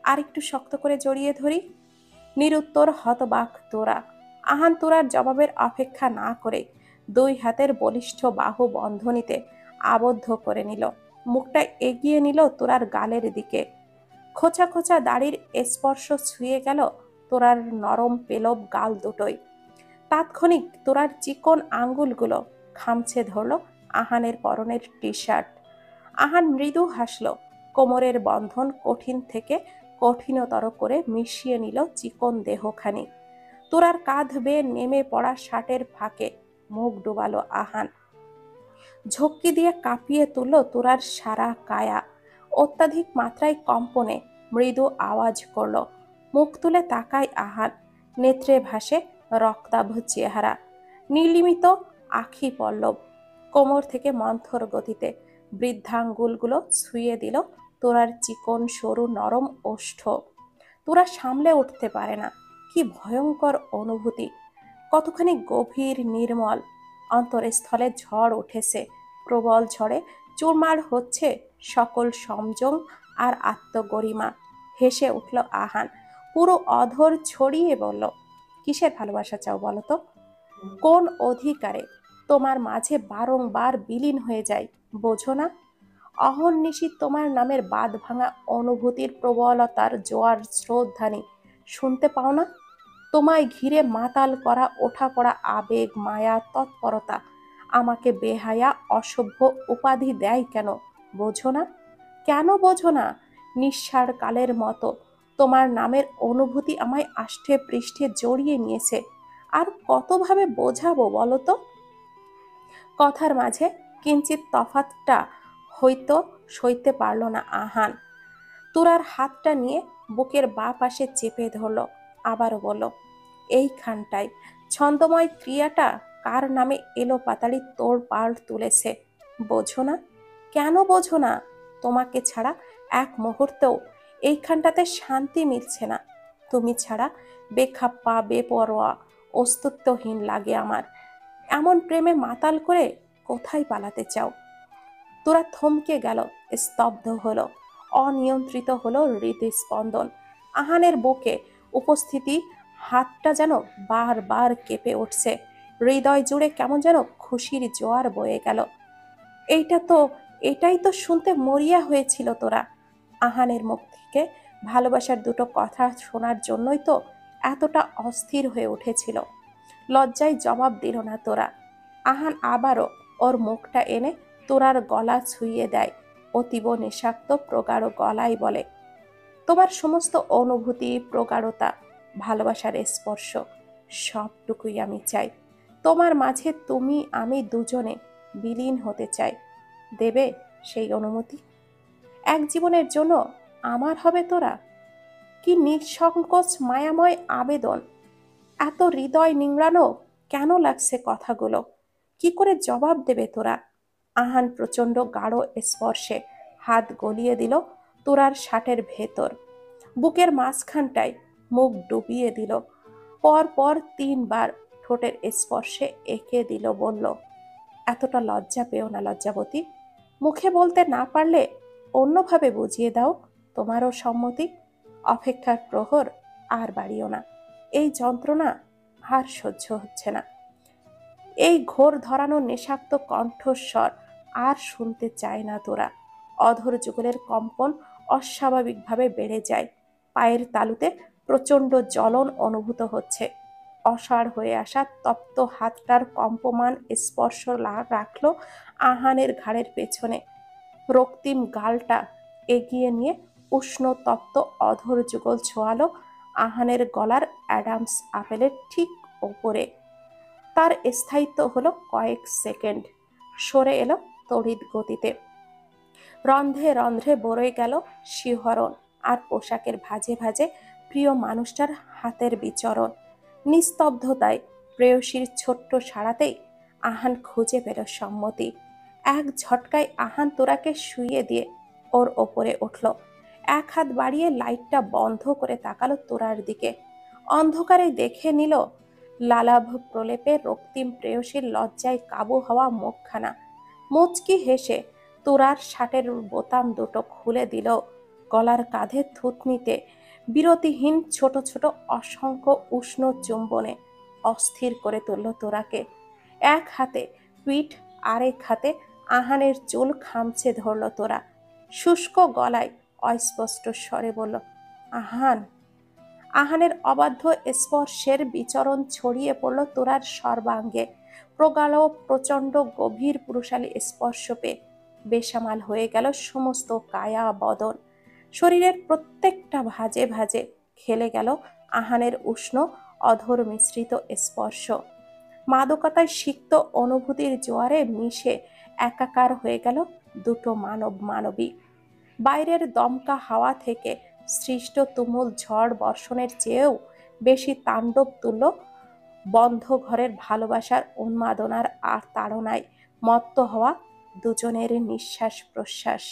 আর একটু শক্ত করে জড়িয়ে ধরি। নিরুত্তর হতবাক তোরা। আহান তোরার জবাবের অপেক্ষা না করে দুই হাতের বলিষ্ঠ বাহু বন্ধনীতে আবদ্ধ করে নিল। মুখটা এগিয়ে নিল তোরার গালের দিকে। খোঁচা খোঁচা দাড়ির স্পর্শ ছুঁয়ে গেল তোরার নরম পেলব গাল দুটোই। তাৎক্ষণিক তোরার চিকন আঙ্গুলগুলো খামছে ধরল আহানের পরনের টি শার্ট। আহান মৃদু হাসল। কোমরের বন্ধন কঠিন থেকে কঠিনতর করে মিশিয়ে নিল চিকন দেহখানি। তোরার কাঁধ বেয়ে নেমে পড়া শার্টের ফাঁকে মুখ ডুবালো আহান। ঝক্কি দিয়ে কাঁপিয়ে তুলল তোরার সারা কায়া। অত্যাধিক মাত্রায় কম্পনে মৃদু আওয়াজ করল। মুখ তুলে তাকায় আহান। নেত্রে ভাসে রক্তাভ চেহারা, নির্লিমিত আখি পল্লব। কোমর থেকে মন্থর গতিতে বৃদ্ধাঙ্গুলগুলো ছুঁয়ে দিল তোরার চিকন সরু নরম ওষ্ঠ। তোরা সামলে উঠতে পারে না। কি ভয়ঙ্কর অনুভূতি! কতখানি গভীর নির্মল। অন্তরস্থলে ঝড় উঠেছে। প্রবল ঝড়ে চুরমার হচ্ছে সকল সংযম আর আত্মগরিমা। হেসে উঠল আহান, পুরো অধর ছড়িয়ে বলল, কিসের ভালোবাসা চাও বলো তো? কোন অধিকারে তোমার মাঝে বারংবার বিলীন হয়ে যায়, বোঝো না? অহর্নিশি তোমার নামের বাঁধ ভাঙা অনুভূতির প্রবলতার জোয়ার স্রোতধানী শুনতে পাও না? তোমায় ঘিরে মাতাল করা ওঠা পড়া আবেগ, মায়া, তৎপরতা আমাকে বেহায়া, অসভ্য উপাধি দেয় কেন, বোঝো না? কেন বোঝো না? নিঃসার কালের মতো তোমার নামের অনুভূতি আমায় আষ্টে পৃষ্ঠে জড়িয়ে নিয়েছে। আর কতভাবে বোঝাবো বলো তো? কথার মাঝে কিঞ্চিত তফাতটা হয়তো সইতে পারল না আহান। তোরার হাতটা নিয়ে বুকের বাঁ পাশে চেপে ধরল। আবারও বলল, এইখানটায় ছন্দময় ক্রিয়াটা কার নামে এলো পাতাড়ি তোড়পাড় তুলেছে, বোঝো না? কেন বোঝো না? তোমাকে ছাড়া এক মুহূর্তেও এইখানটাতে শান্তি মিলছে না। তুমি ছাড়া বেখাপ্পা, বেপরোয়া, অস্তিত্বহীন লাগে আমার। এমন প্রেমে মাতাল করে কোথায় পালাতে চাও? তোরা থমকে গেল, স্তব্ধ হলো, অনিয়ন্ত্রিত হলো হৃদস্পন্দন। আহানের বুকে উপস্থিতি হাতটা যেন বারবার কেঁপে উঠছে। হৃদয় জুড়ে কেমন যেন খুশির জোয়ার বয়ে গেল। এইটা তো এটাই তো শুনতে মরিয়া হয়েছিল তোরা। আহানের মুখ থেকে ভালোবাসার দুটো কথা শোনার জন্যই তো এতটা অস্থির হয়ে উঠেছিল। লজ্জায় জবাব দিল না তোরা। আহান আবারও ওর মুখটা এনে তোরার গলা ছুঁয়ে দেয়, অতীব নেশাক্ত প্রগাঢ় গলায় বলে, তোমার সমস্ত অনুভূতি, প্রগাঢ়তা, ভালোবাসার স্পর্শ সবটুকুই আমি চাই। তোমার মাঝে তুমি আমি দুজনে বিলীন হতে চাই। দেবে সেই অনুমতি? এক জীবনের জন্য আমার হবে তোরা? কি নিঃসংকোচ মায়াময় আবেদন! এত হৃদয় নিংড়ানো কেন লাগছে কথাগুলো? কি করে জবাব দেবে তোরা? আহান প্রচণ্ড গাঢ় স্পর্শে হাত গলিয়ে দিল তোরার শার্টের ভেতর, বুকের মাঝখানটায় মুখ ডুবিয়ে দিল, পর পর 3বার ঠোঁটের স্পর্শে এঁকে দিল, বলল, এতটা লজ্জা পেও না লজ্জাবতী। মুখে বলতে না পারলে অন্যভাবে বুঝিয়ে দাও তোমারও সম্মতি। অপেক্ষার প্রহর আর বাড়িও না। এই যন্ত্রণা আর সহ্য হচ্ছে না। এই ঘোর ধরানো নেশাক্ত কণ্ঠস্বর আর শুনতে চায় না তোরা। অধর যুগলের কম্পন অস্বাভাবিকভাবে বেড়ে যায়। পায়ের তালুতে প্রচণ্ড জ্বলন অনুভূত হচ্ছে। অসাড় হয়ে আসা তপ্ত হাতটার কম্পমান স্পর্শ রাখল আহানের ঘাড়ের পেছনে। রক্তিম গালটা এগিয়ে নিয়ে উষ্ণ তপ্ত অধর যুগল ছোঁয়ালো আহানের গলার অ্যাডামস আপেলের ঠিক ওপরে। তার স্থায়িত্ব হলো কয়েক সেকেন্ড, সরে এলো তড়িৎ গতিতে। রন্ধ্রে রন্ধ্রে বয়ে গেল শিহরণ, আর পোশাকের ভাঁজে ভাঁজে প্রিয় মানুষটার হাতের বিচরণ। নিস্তব্ধতায় প্রেয়সীর ছোট্ট সাড়াতেই আহান খুঁজে পেল সম্মতি। এক ঝটকায় আহান তোরাকে শুইয়ে দিয়ে ওর ওপরে উঠল। এক হাত বাড়িয়ে লাইটটা বন্ধ করে তাকালো তোরার দিকে। অন্ধকারে দেখে নিল লালাভ প্রলেপে রক্তিম প্রেয়সীর লজ্জায় কাবু হওয়া মুখখানা। মুচকি হেসে তোরার শার্টের বোতাম দুটো খুলে দিল। গলার কাঁধে থুতনিতে বিরতিহীন ছোট ছোট অসংখ্য উষ্ণ চুম্বনে অস্থির করে তুলল তোরাকে। এক হাতে পিঠ, আরেক হাতে আহানের চুল খামচে ধরল তোরা। শুষ্ক গলায় অস্পষ্ট স্বরে বলল, আহান। আহানের অবাধ্য স্পর্শের বিচরণ ছড়িয়ে পড়ল তোরার সর্বাঙ্গে। প্রগাঢ় প্রচণ্ড গভীর পুরুষালী স্পর্শ পেয়ে বেসামাল হয়ে গেল সমস্ত কায়া বদন। শরীরের প্রত্যেকটা ভাঁজে ভাঁজে খেলে গেল আহানের উষ্ণ অধর মিশ্রিত স্পর্শ। মাদকতায় সিক্ত অনুভূতির জোয়ারে মিশে একাকার হয়ে গেল দুটো মানব মানবী। বাইরের দমকা হাওয়া থেকে সৃষ্ট তুমুল ঝড় বর্ষণের চেয়েও বেশি তাণ্ডব তুলল বন্ধ ঘরের ভালোবাসার উন্মাদনার আর তাড়নায় মত্ত হওয়া দুজনের নিঃশ্বাস প্রশ্বাস।